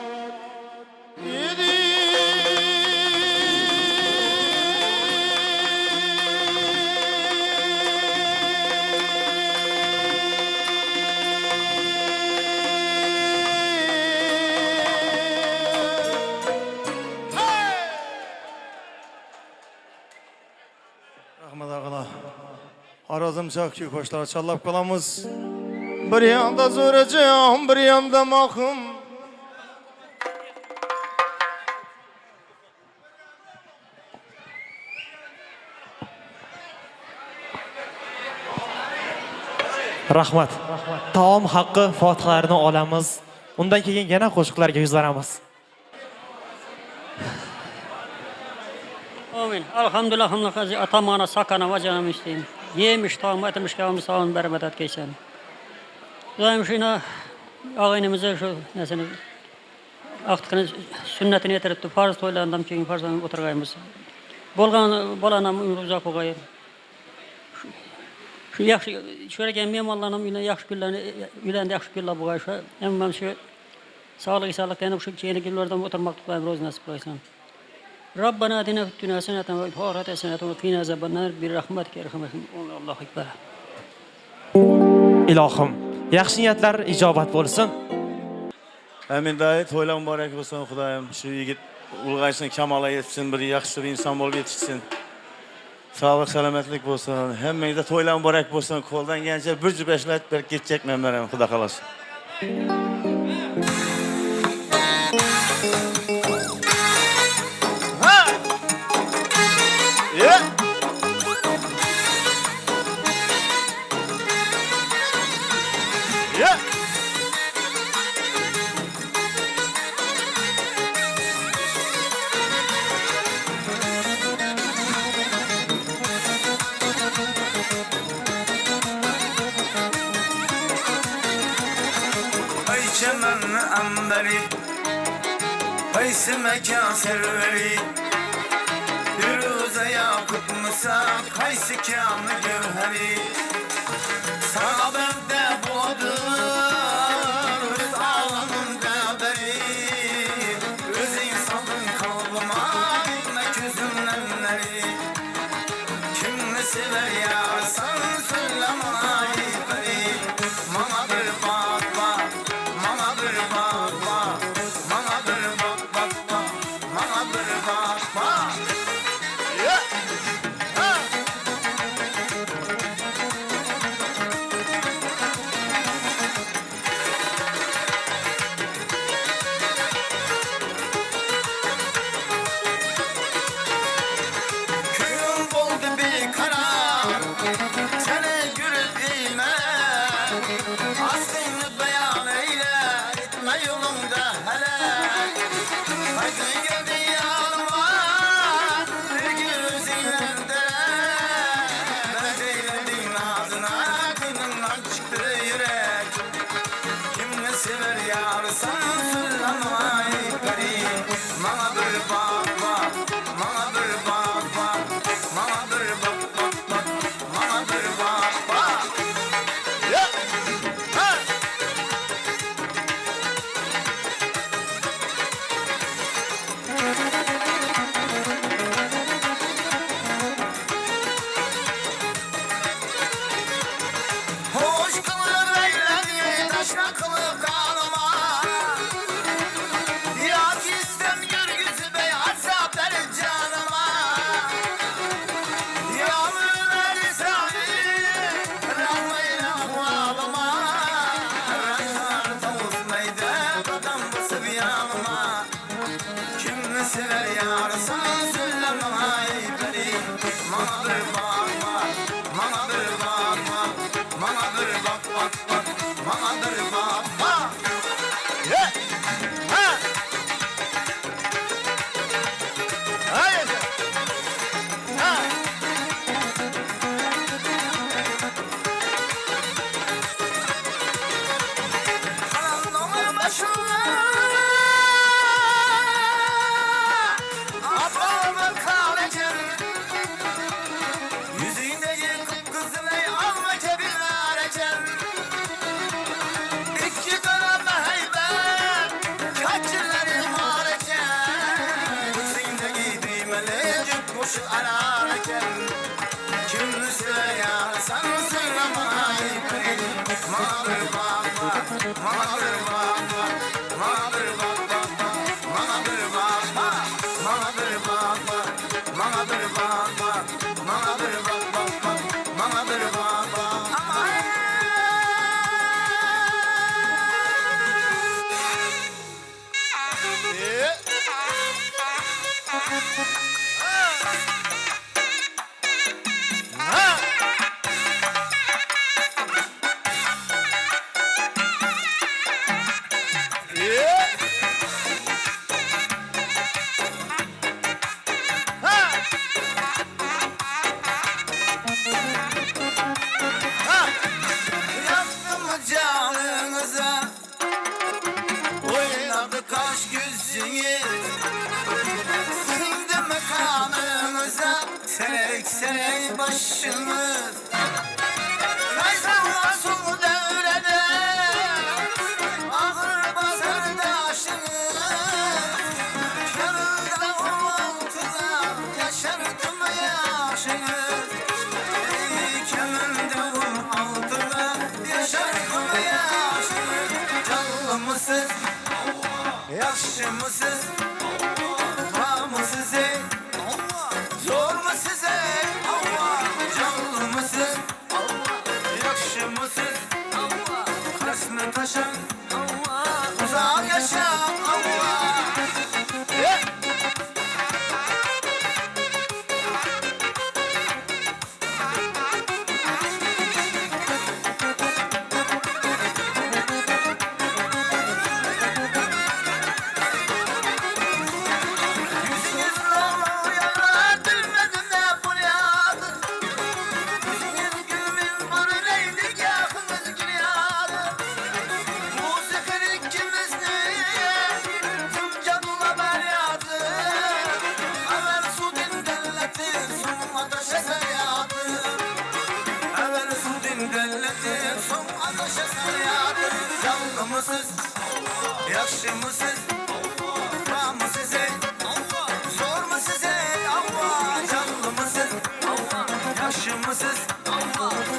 Speaker 1: Rahmet ağala. Arazım çakçı koşlar çallap kalamız. Bir yanda zoracağım, bir yanda mahkum.
Speaker 2: Rahmat. Taom haqqi fotihalarni olamiz. Undan keyin yana qo'shiqlarga yuzlanamiz.
Speaker 9: Amin. Elhamdülillah hamdülillah kazi atamana sakana ve canım isteyim. Yemiş tamam etmiş kavmi sağın berbedat geçen. Daim şuna ağaynımıza şu nesini aktıkını sünnetini yetirip farz toylarından keyin farzdan oturgayımız. Bolanam uzak olayım. Şu yaxşı şöyle gelmeyeyim Allah'ım yine yaxşı günlerini yülendi yaxşı günler bu gayşa. Hem şu sağlık sağlık yani şu şeyini günlerden oturmaklıkla biraz nasip kılsın. Rabbana atina fid dunya hasenatan ve fil ahireti hasenatan ve qina azabannar bir rahmetike erhamehum. Allahu ekber.
Speaker 2: Ilohim, yaxshi niyatlar ijobat bo'lsin.
Speaker 1: Amin dayı to'ylar muborak bo'lsin Xudoyim. Shu yigit ulg'aysin, kamolga yetsin, bir yaxshi bir inson bo'lib yetishsin. Sağlık, selametlik bo'lsin. Hammangizda to'ylar muborak bo'lsin. Qo'ldan kelgancha bir jubashlat bir ketjakman men Xudo xolos.
Speaker 10: Çemen amberi Baysi mekan serveri Firuze yakut musa Kaysi kâmı gevheri Sağbende boğdur Öz ağlamın deberi Öz insanın kalbıma İlmek üzümlenleri Kimini sever ya Sen söyleme ayıberi Mama bir bak bak Mama bir bak bak Mama bir bak bak bak Mama bir bak bak Köyüm oldu bir karar Sene gürüp eğme Aslını beyan eyle Etme yolunda hele Haydi geldi yanıma Bir gözlerinde basıp yanıma. Kim sever yar sana söyle bana ey peri. Bana bir bakma, bana bir bakma, bana bir bak bak bak, bana bir bakma. Yeah. Ha. Hayır. Ha. Karanlığın başına ablamı kalacağım. Yüzündeki kıpkızılı alma cebine arayacağım. İki tarafı heybet, kaçırları hareket. Yüzündeki düğmeli cübbuşu ararken. Kim söyle sen söyle bana ey peri. Bana bir bakma, bana bir bakma, bana bir bakma, bana bir bakma, bana bir bakma, bana bir bakma, bana bir bakma, bana bir bakma. Yaktım canınıza, oynadı kaş gözünü. Şimdi mekanınıza, senek senek başınız. Kaysanlar sulu devrede, ağır basar taşınız. Yanında o altıda, yaşardım yaşınız. Kemimde o altıda, yaşardım yaşınız. Canlı mısınız, yaşlı mısınız, var mı size, zor mu size? Canlı mısınız, yakşı mısınız, kaçını taşın, uzak yaşa Allah. Yüzünüz lolo yanar, bilmedim ne buryadı. Yüzünüz gülümün barı neydi, yakınız gülyadı. Bu sefer ikimiz tüm canıma beryadı. Evvel su dindelletti, son ateşe seryadı. Evvel su dindelletti, son ateşe seryadı. Canlı mısınız, yakşı mısınız, var mı size, zor mu size? Allah, canlı mısınız, yakşı mısınız,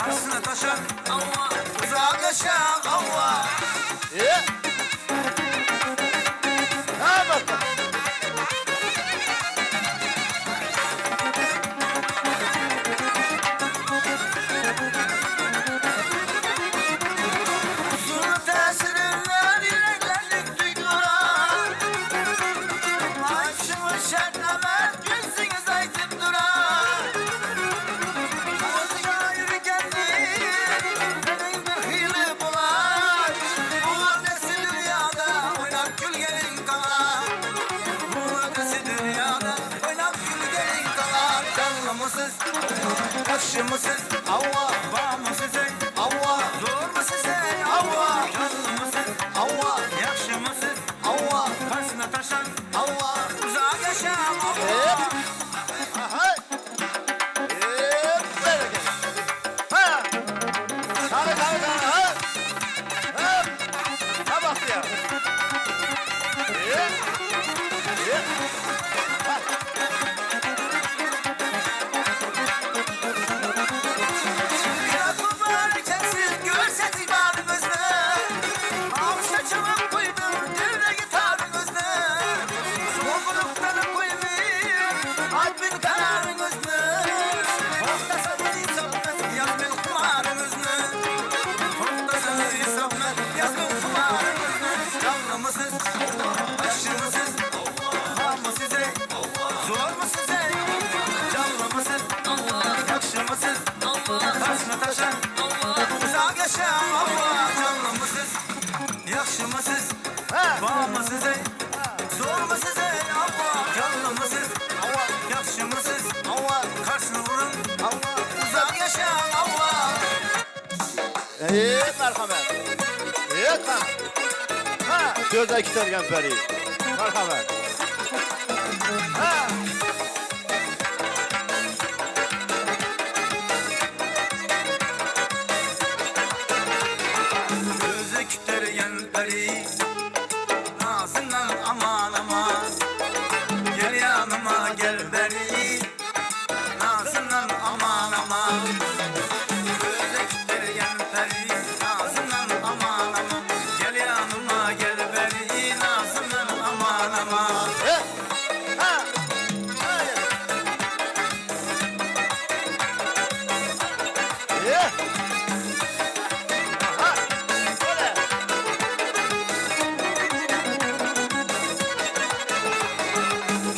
Speaker 10: karşısına taşan, uzağa kaçan Allah. Ha bak. Sunu tesiriyle yüreklendik duygular. Ayşımı şerlemek gözünüz aytıp durar. Ağzına yürürken senin bir hile bular. Bu ötesi dünyada oynak gül gelin kalar. Bu ötesi dünyada oynak gül gelin kalar. Canlı mısınız, yakşı mısınız, Allah, var mı size, Allah, zor mu size, Allah, canlı mısınız, Allah, yakşı mısınız, Allah, karşısına taşan, Allah, uzağa yaşa, Allah. Aha. Böyle gel. Ha. Sarı sarı sarı. Ha. Ha. Ha bak ya. Ha. Biraz bu varkensiz görseniz bağrınızda. Av saçımı koydum, düğüne gitarınızda.
Speaker 1: Merhamet. Tamam. Ha, gözde kitlergen peri. Merhamet. Ha.
Speaker 10: Gözü kütürgen peri, nazından aman aman. Gel yanıma gel beri, nazından aman aman. Gözü kütürgen peri, nazından aman aman. Gel yanıma gel beri, nazından aman aman.
Speaker 1: Ha.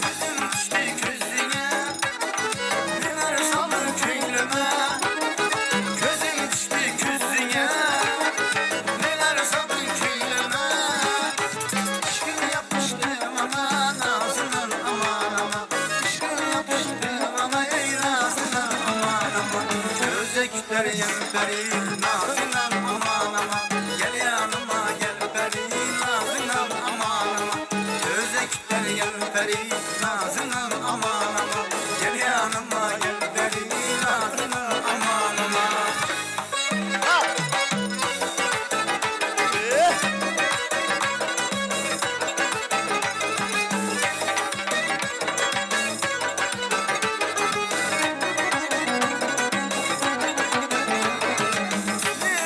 Speaker 10: Gözüm düştü gözüne, neler salın köylüme. Gözüm düştü gözüne, neler salın köylüme. Aşkın yapıştı bana, nazından aman aman. Aşkın yapıştı bana, ey nazından aman aman. Göze kütlergen peri, nazından aman aman. Gel yanıma gel peri, nazından aman aman. Göze kütlergen peri, nazından aman aman. Gel yanıma gel peri, nazından aman aman.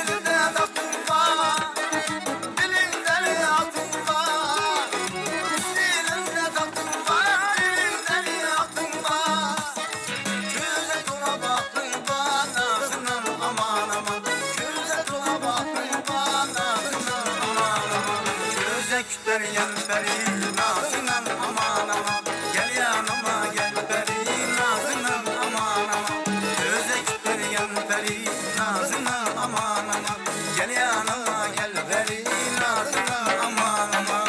Speaker 10: Dilinde altın var, dilinde altın var. Dilinde altın var, dilinde altın var. Göze dola baktın bana, nazından aman aman. Göze dola baktın bana, nazından aman aman. Göze kütlergen peri, nazından aman aman. Gel yanıma gel peri, nazından aman aman. Göze kütlergen peri, nazından aman aman. Gel yanıma gel peri, nazından aman aman.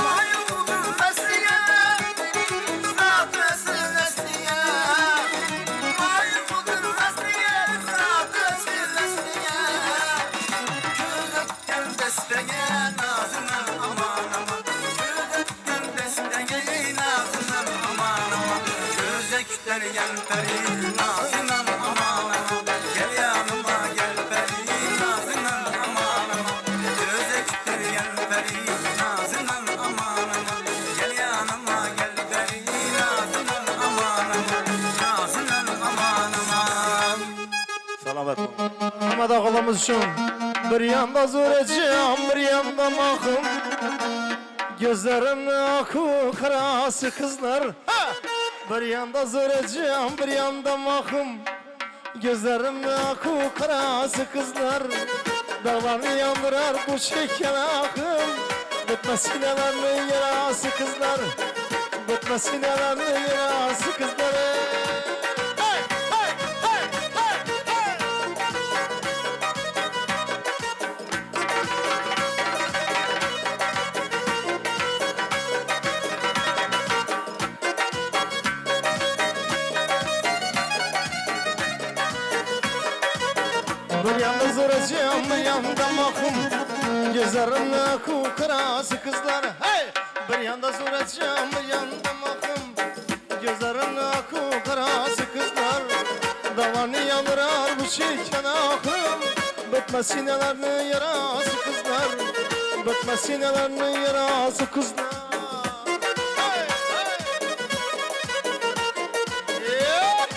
Speaker 10: Mahir buldum mesleğe, zat resim mesleğe. Mahir buldum mesleğe, zat resim mesleğe. Gözüm gel desteğe, nazından aman aman. Gözüm gel desteğe, nazından aman aman. Göze kütlergen peri, nazından aman aman. Gel yanıma gel peri, nazından aman aman. Göze kütlergen peri, nazından aman aman. Gel yanıma gel peri, nazından aman aman. Nazından aman aman.
Speaker 1: Selamet ol.
Speaker 4: Ahmet ağalımız için bir yanda zoracağım, bir yanda mahkum. Gözlerimde akı karası kızlar. Bir yanda zoracağım, bir yanda mahkum. Gözlerimde akı karası kızlar. Dağlarını yandırar bu çeken akım. Bitmez sinelerini yarası kızlar. Bitmez sinelerini yarası kızlar. Hey, hey, hey, hey, hey. Bir yanda zoracağım, bir yanda mahkum. Gözlerimde kukarası kızlar. Hey! Bir yanda zoracağım, bir yanda mahkum. Gözlerimde kukarası kızlar. Davanı yandırar bu çeken akım. Bitmez sinelerini yarası kızlar. Bitmez sinelerini yarası kızlar. Hey! Hey! Yeah!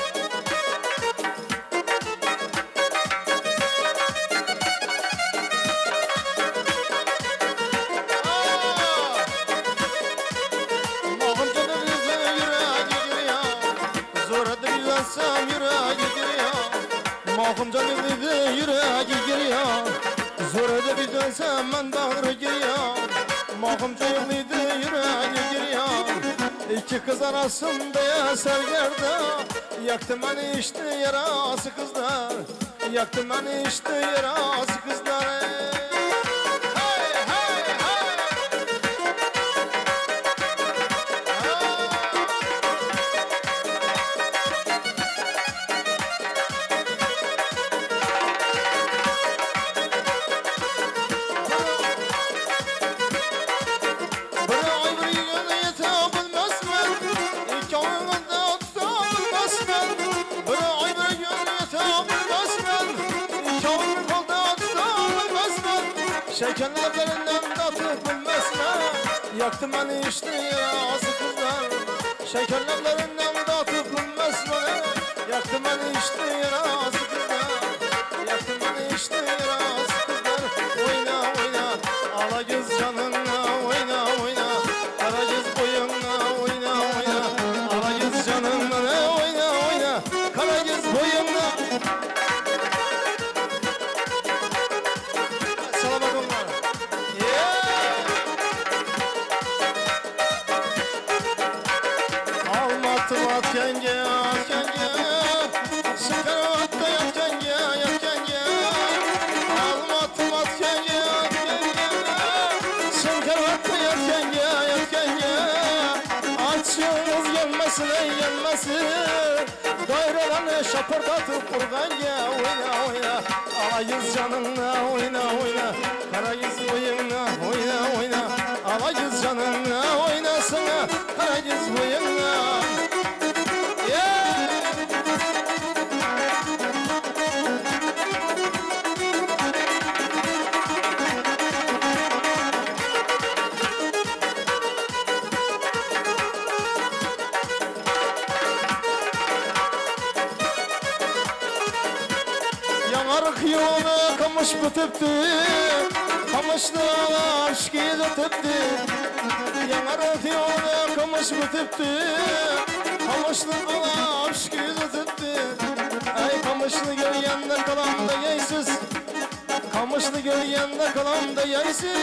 Speaker 4: Mahkum canımdı yüreği giriyor. Zor bir dönsem ben bağrı giriyor. Mahkum canımdı yüreği giriyor. İki kız arasında ya sergerde. Yaktı beni işte yarası kızlar.
Speaker 1: Yaktı beni işte yaraz kızları. Hey hey hey. Bir ay bir gün yetebilmez ben, iki ayın da tutabilmez ben. Bir ay bir gün yetebilmez ben, iki ayın da tutabilmez ben. Şekerlerinden tatıp bilmez ben. Yaktı beni işte yazı kızlar. Şekerlerinden tatıp bilmez ben. Yaktı beni işte yazı kızlar. Yaktı beni işte yazı kızlar. Oyna oyna, ala göz canına oyna oyna. Kara göz boyunla oyna oyna. Ala göz canına oyna oyna. Kara göz boyunla. Selamat onlar. Almatı at yenge at yenge. Şeker at da yat yenge yat yenge. Almatı at yenge at yenge. Şeker at da yat yenge yat yenge. Açığınız yenmesin ey yenmesin. Dairelerini şapırdatıp kurganya oyna oyna. Alayız canınla oyna oyna. Kara yüz boyunla oyna oyna. Alayız canınla oynasana. Kara yüz boyunla. Yeah! Yanarık yoluna kamış bitipti. Kamışlı aşk yeditipti. Yanarık yoluna kamış bitipti. Kamışlı aşk yeditipti. Ay kamışlı görgende kalamda yeysiz. Kamışlı görgende kalamda yeysiz.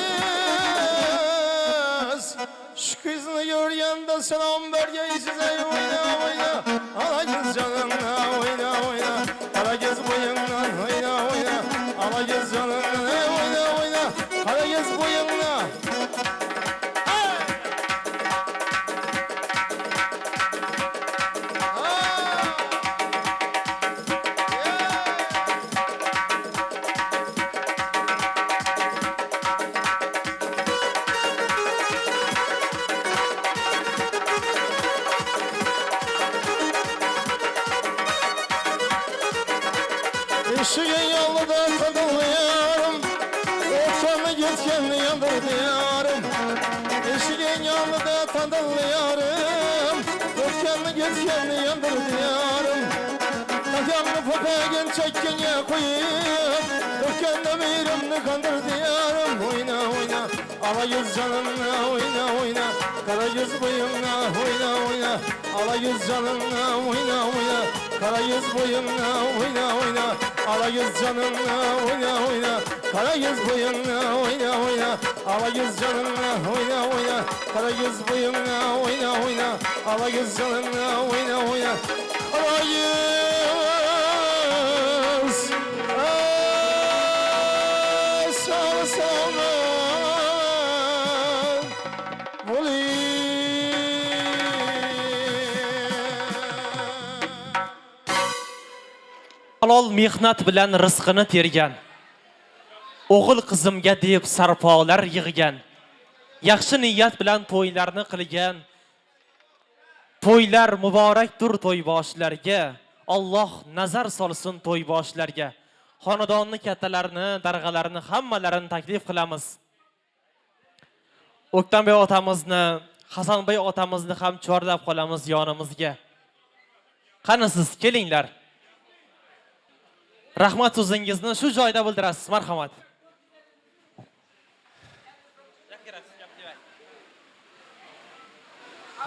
Speaker 1: Şu kızını görgende selam ver yeysiz. Ay oyna oyna. Ala kız canına oyna oyna. Kara göz boyunla oyna oyna. Ala göz canına oyna oyna. Kara göz boyunla. Eşeğin yolda tadılıyorum. Ortamı gitkenli yandırdıyorum. Eşeğin yolda tadılıyorum. Ortamı gitkenli yandırdıyorum. Takamlı papagın çekkene koyup. Ortamda birimni kandırdıyorum. Oyna oyna. Ala yüz canımla oyna oyna. Kara yüz boyumla oyna oyna. Ala yüz canımla oyna oyna. Kara yüz boyunla oyna oyna. Ala yüz canımla oyna oyna. Kara yüz boyunla oyna oyna. Ala yüz canımla oyna oyna. Kara yüz boyunla oyna oyna. Ala yüz canımla oyna oyna. Ala yüz. Sağ sağ.
Speaker 2: Halol mehnat bilan rizqini tergan. O'g'il qizimga deb sarpolar yig'gan. Yaxshi niyat bilan to'ylarni qilgan. To'ylar muborakdir to'yboshlarga. Alloh nazar solsin to'yboshlarga. Xonadonni kattalarini, darg'alarini hammalarini taklif qilamiz. O'ktanbek otamizni, Hasanbek otamizni ham chorlab qolamiz yonimizga. Qani siz kelinglar. Rahmat so'zingizni shu joyda bildirasiz, marhamat.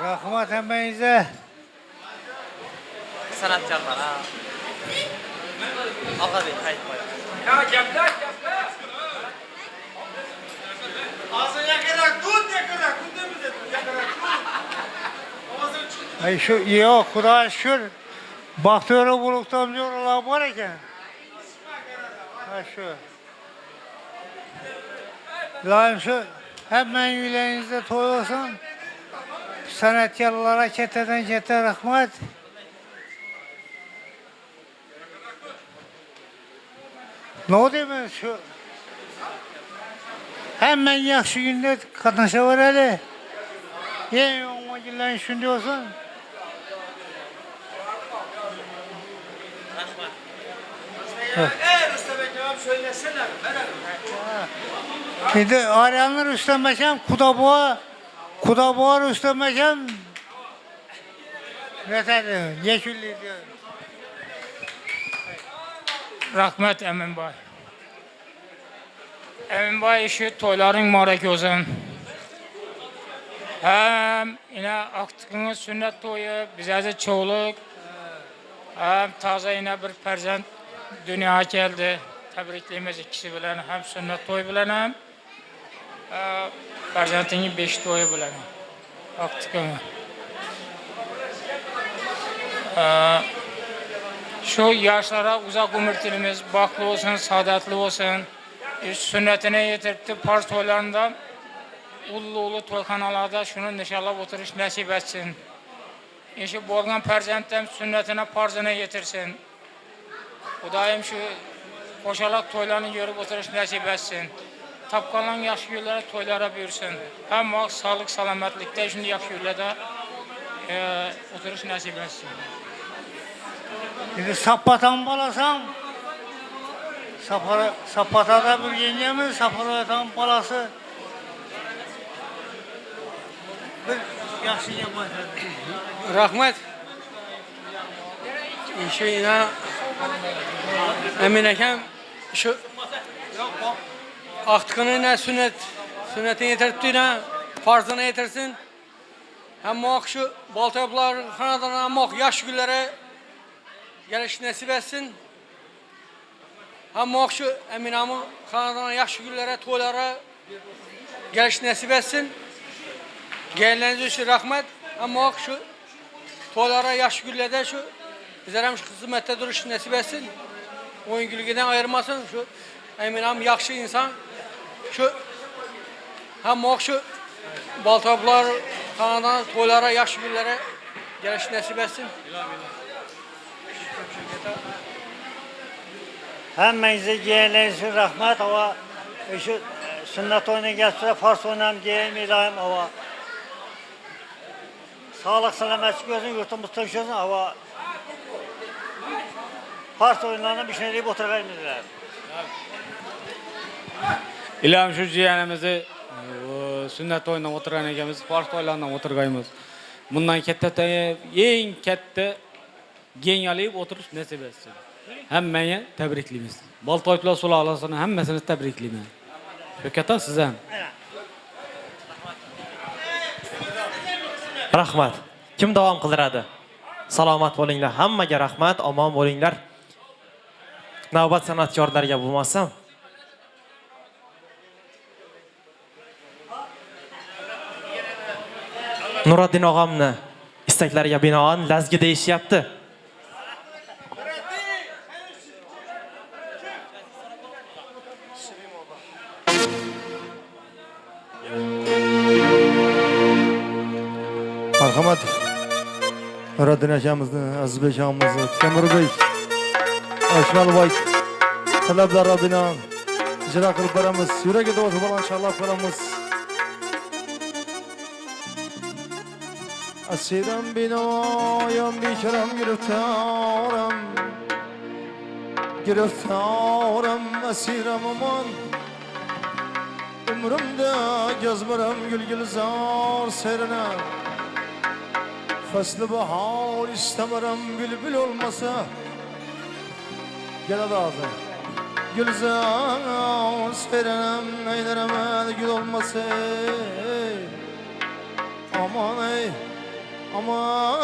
Speaker 11: Rahmat hammangizga.
Speaker 2: San'atkorlar. Og'abek qayt qo'y.
Speaker 10: Ya gaplar. Ağzına kadar tut ya kadar. Kundemize tut ya kadar. Ağzını çıktı.
Speaker 11: Ay şu yok Xudoga shukr. Baxtiyor bulukdan diyorlar var ekan. Ha şu. İlahim şu hemen yüreğinizde toy olsun. Sanatkarlara keteden kete rahmet. Ne oldu ben şu? Hemen yaxşı günde katnaşa var hele. En yoğun günlerin şimdi olsun. Şimdi arayanlar üstlenmeyeceğim. Kudaboğa üstlenmeyeceğim. Yeter, yeşilli diyor.
Speaker 12: Rahmet Emin Bay. Emin Bay işi toyların mübarek olsun. Hem yine aktıkınız sünnet toyu, bize de çoğuluk. Hem taze yine bir perzent dünyaya geldi. Tebrikliyimiz ikisi bilen hem sünnet toyu bilen hem perzentinin 5 toyu bilen. Aktıkınız. Şu yaşlara uzak ömürtülümüz baklı olsun, saadetli olsun. Sünnetine yetirdi Pars toylarında ulu toykanalarda şunun inşallah oturuş nasip etsin. İşi bolgan perzentem sünnetine parzına yetirsin. O daim şu koşalak toylarını görüp oturuş nasip etsin. Tapkalan yaş günlere toylara büyürsün. Hem sağlık salametlikte şimdi yaş günlerde oturuş nasip etsin.
Speaker 11: Şimdi sapatan balasam, sapatada bir yengemiz, sapatan balası. Bir yaxşı yengemiz.
Speaker 3: Rahmet. Şu yine Emin Ekem şu aktıkını ne sünnetini yetirtti ne farzını yetirsin. Hem şu baltayaplar kanadan yaş günlere geliş nasip etsin. Hem şu Emin Amı kanadan yaş günlere, toylara geliş nasip etsin. Geldiğiniz için rahmet. Hem şu toylara yaş günlerde şu bizlere şu hizmette duruş nasip etsin. Oyun gülgeden ayırmasın. Şu Emin Amı yaxşı insan. Şu hem şu baltaplar kanadan toylara yaş günlere geliş nasip etsin.
Speaker 11: Hemmenize yeğenlerinize rahmet ama şu sünnet oyunu geçse Fars oynayım diyeyim ilahim ama sağlık selametlik olsun yurtumuz taşıyorsun ama Fars oyunlarına bir şey deyip oturayım dediler.
Speaker 12: İlahim şu ciğerimizi sünnet oyundan oturan ekemiz, Fars toylarından oturgayımız. Bundan kette en kette genyalayıp oturuş nasip etsin. Hemmeye tebrikliyimiz. Bal toyplar sulu alasını hemmesini tebrikliyim. Şöketa size.
Speaker 2: Rahmat. Kim davom qildiradi? Salomat bo'linglar. Hammaga rahmat, omon bo'linglar. Navbat san'atkorlarga bo'lmasam. Nuriddin og'amni istaklariga binoan lazgi deyishyapti.
Speaker 1: Marhamat. Nuriddin akamizni, Azizbek akamizni, Temirbek, Ashmalboy talablar binoan ijro qilib beramiz. Yuragiga o'zi bilan inshaalloh beramiz. Asiram binoyam bekiram giriftaram asiram aman umrimda gözmeram gülgülzar serine faslı bahar istemeram bülbül olmasa gel adı gülzar serine eyleremedi gül olmasa aman ey aman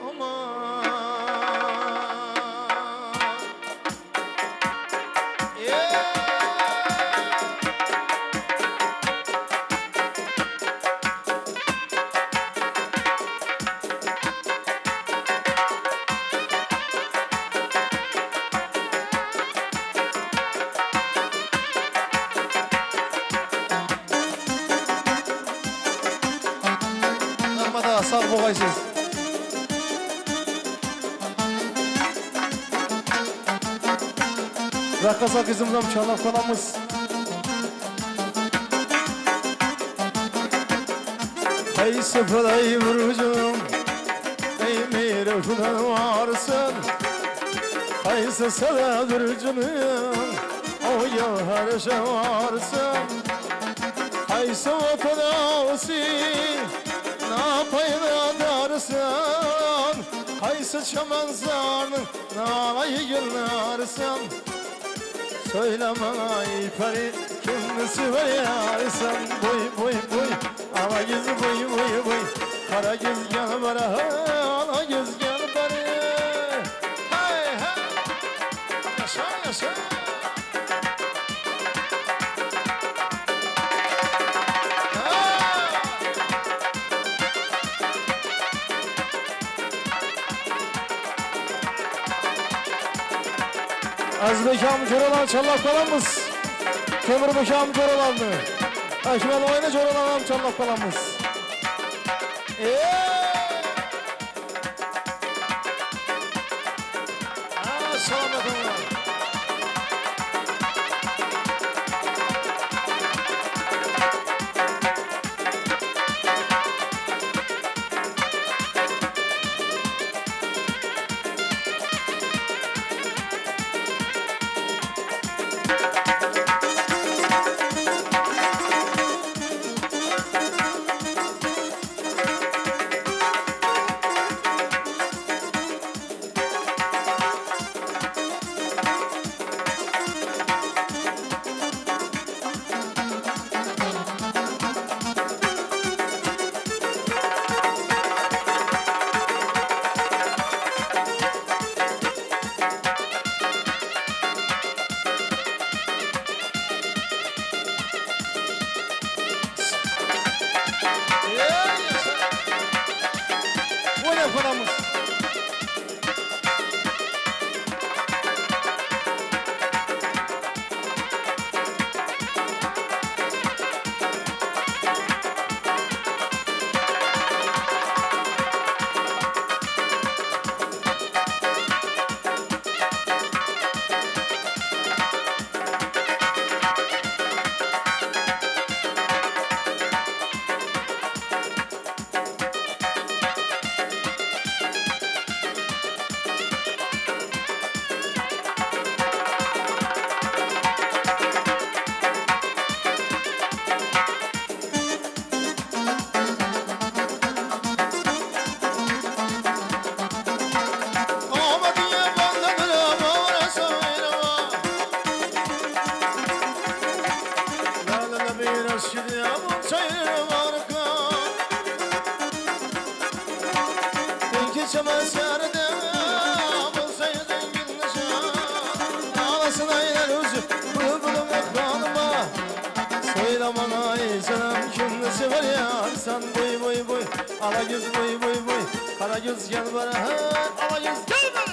Speaker 1: aman sağ boğaysız. Rakasa kızımdan çalak kalamız. Ey sıfırayı vurucum, ey meyrefudan varsın. Kaysa sana durucunum, o yahar şavarsın. Kaysa vatanavsi, ne yapayım adarsın. Kaysa çaman zarnın, nalayı günlersin. Söyle bana ey peri, kimisi var yarsan. Boy boy boy, ala göz boy boy boy. Kara göz gel bana, ala göz gel bana. Hey hey, yaşa yaşa. Az bekam çoralan çallak kalamız. Kömür bekam çoralandı. Akmen oyna çoralan çallak kalamız. Selamet olun. Geçemez yerde bulsaydın güneşe. Ağlasın aylar özü bulbulum ekranıma. Söyle bana ey canım kimisi var ya. Sen boy boy boy, ala göz boy boy boy. Kara göz gel bana, ala göz gel bana.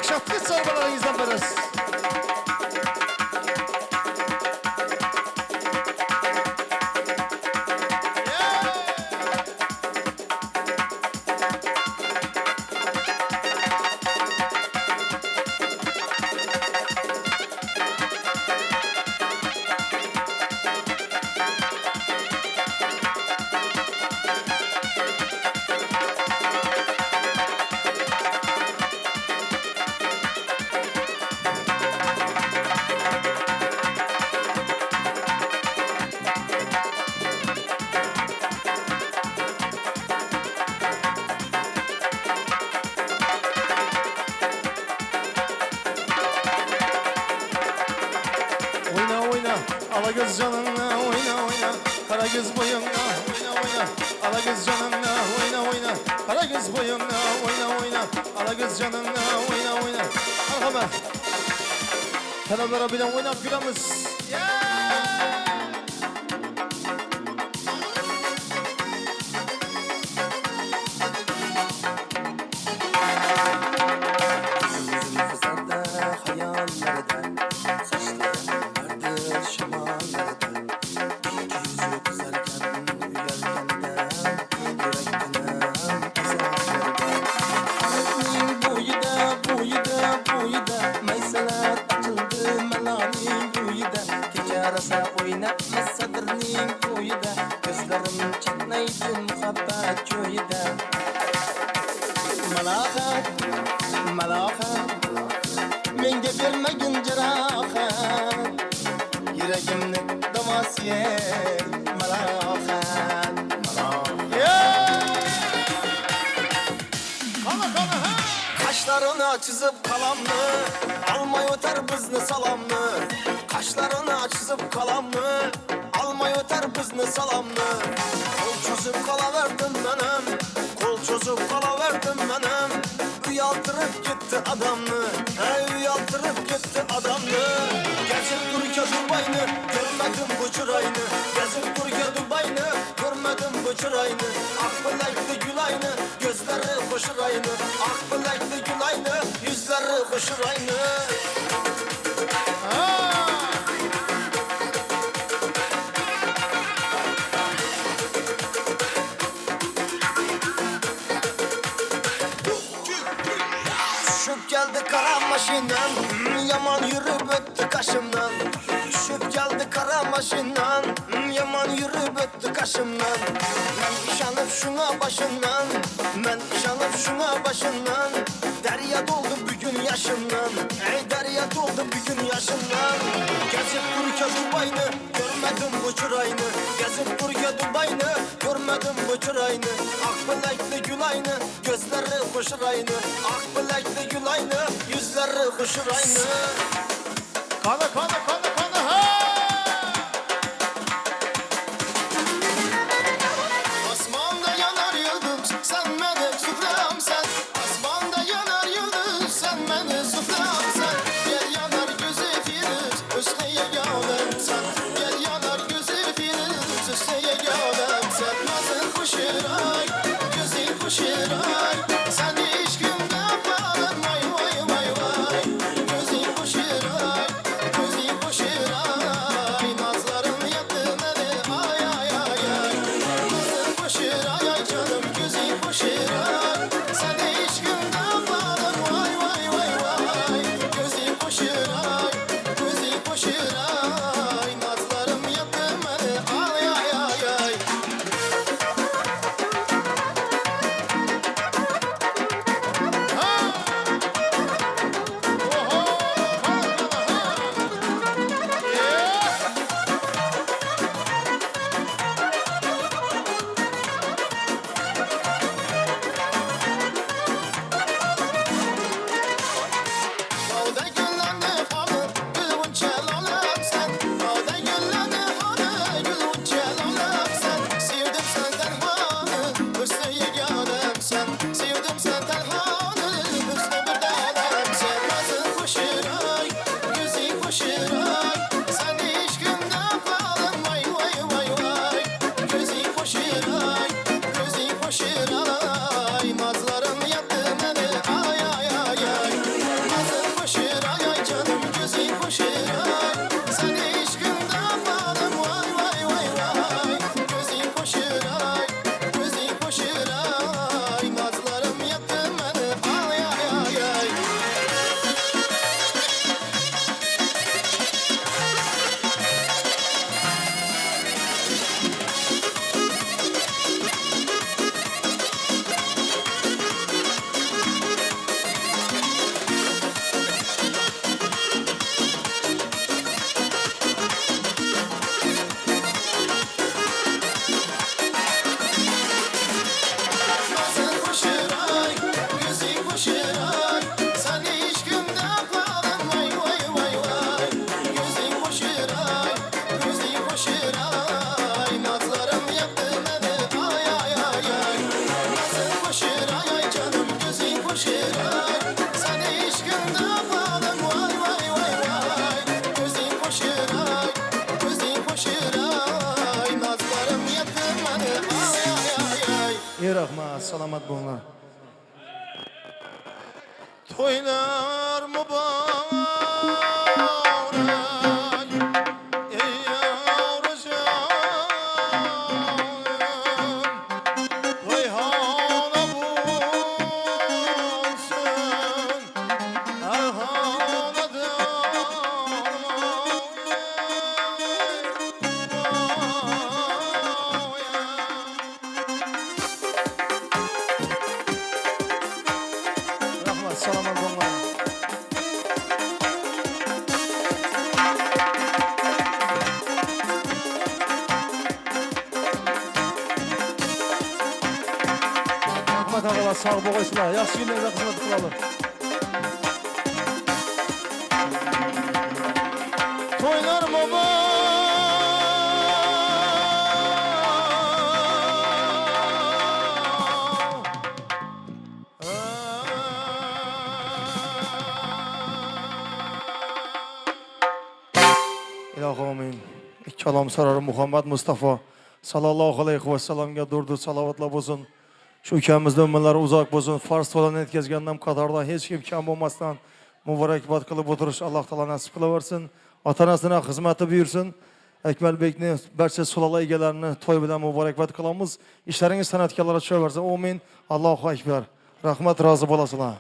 Speaker 1: Şatlı sarmalarınızdan barız. Alagöz canınla oyna oyna. Kara kız boyunla oyna oyna. Ala kız canınla oyna oyna. Kara kız boyunla oyna oyna. Ala kız canınla oyna oyna. Merhamet. Taraflara bilen oynap gülemiz.
Speaker 10: Menga bermagin jarohat yuragimni davosiye malohat Kaşlarını çizip kalamlı almay öter bizni salamlı Kaşlarını çizip kalamlı almay öter bizni salamlı Kol çözüp kalaverdim benim Kol çözüp kalaverdim benim Uyaltırıp gitti adamını Uyaltırıp gitti adamını Gezip dururken Dubai'ni görmedim bu çırayını Gezip dururken Dubai'ni görmedim bu çırayını Ak bilekli gül aynı gözleri koşur aynı Ak bilekli gül aynı yüzleri koşur aynı Düşüp geldi kara maşinden Yaman yürüp öttü kaşımdan Düşüp geldi kara maşinden Yaman yürüp öttü kaşımdan Ben işanıp şuna başından Ben işanıp şuna başından Derya doldu bugün yaşımdan Ey derya doldu bugün yaşımdan Gezip dururken Dubai'ni görmedim bu çırayını Gezip dururken Dubai'ni görmedim bu çırayını Ak bilekli gül aynı gözleri koşur aynı Ak bilekli gül aynı yüzleri koşur aynı
Speaker 1: Kana kana kana kana ha!
Speaker 10: Asmanda yanar yıldız sen beni süfremsen Asmanda yanar yıldız sen beni süfremsen Gel yanar gözü filiz üsteye gelirsen Gel yanar gözü filiz üsteye gelirsen Nasıl kuşuray gözü kuşuray Sen hiç günde falan vay vay vay vay Gözü kuşuray gözü kuşuray Nazların yattı beni ay ay ay ay Gözü kuşuray ay canım gözü kuşuray Sen hiç günde falan vay vay vay vay Gözü kuşuray gözü kuşuray Nazlarım yattı beni ay ay ay ay Dağda güllendi hanı, gül uçalalım sen. Dağda güllendi hanı, gül uçalalım sen. Sevdim senden hanı, üstüye geldim sen. Sevdim senden hanı, üstü bir dağılım sen. Nasıl kuşuray, gözü kuşuray. Sen hiç günde falan vay vay vay vay. Gözü kuşuray, gözü kuşuray. Nazlarım yattı beni ay ay ay ay. Nazım koşuray ay canım gözü koşuray Sen hiç günde falan vay vay vay vay Gözü koşuray, gözü koşuray Nazlarım yattı beni ay ay ay ay
Speaker 1: Rahmat, selamat bo'linglar. Toylar mübarek, ey yavrucağım, reyhana bulsun, erhanada Rahmat, selamat bo'linglar. Rahmat ağalar, sağ bo'lgaysizlar. Yaxshi yillarda xizmat qiladi. Toylar İlahi amin. Kalam sararı Muhammed Mustafa sallallahu aleyhi ve sellem'e durdu salavatla bozun. Şu ülkemizde ömürleri uzak bozun. Fars olan etkizgenden Katar'da hiç kim kam olmasdan mübarekbat kılıp oturuş Allah Teala nasip kılıversin. Atanasına hizmeti buyursun. Ekmel Bekni, Berçe Sulala egelerini toy bilen mübarekbat kılamız. İşleriniz sanatkarlara çöversin. Amin. Allahu Ekber. Rahmet razı olasınlar.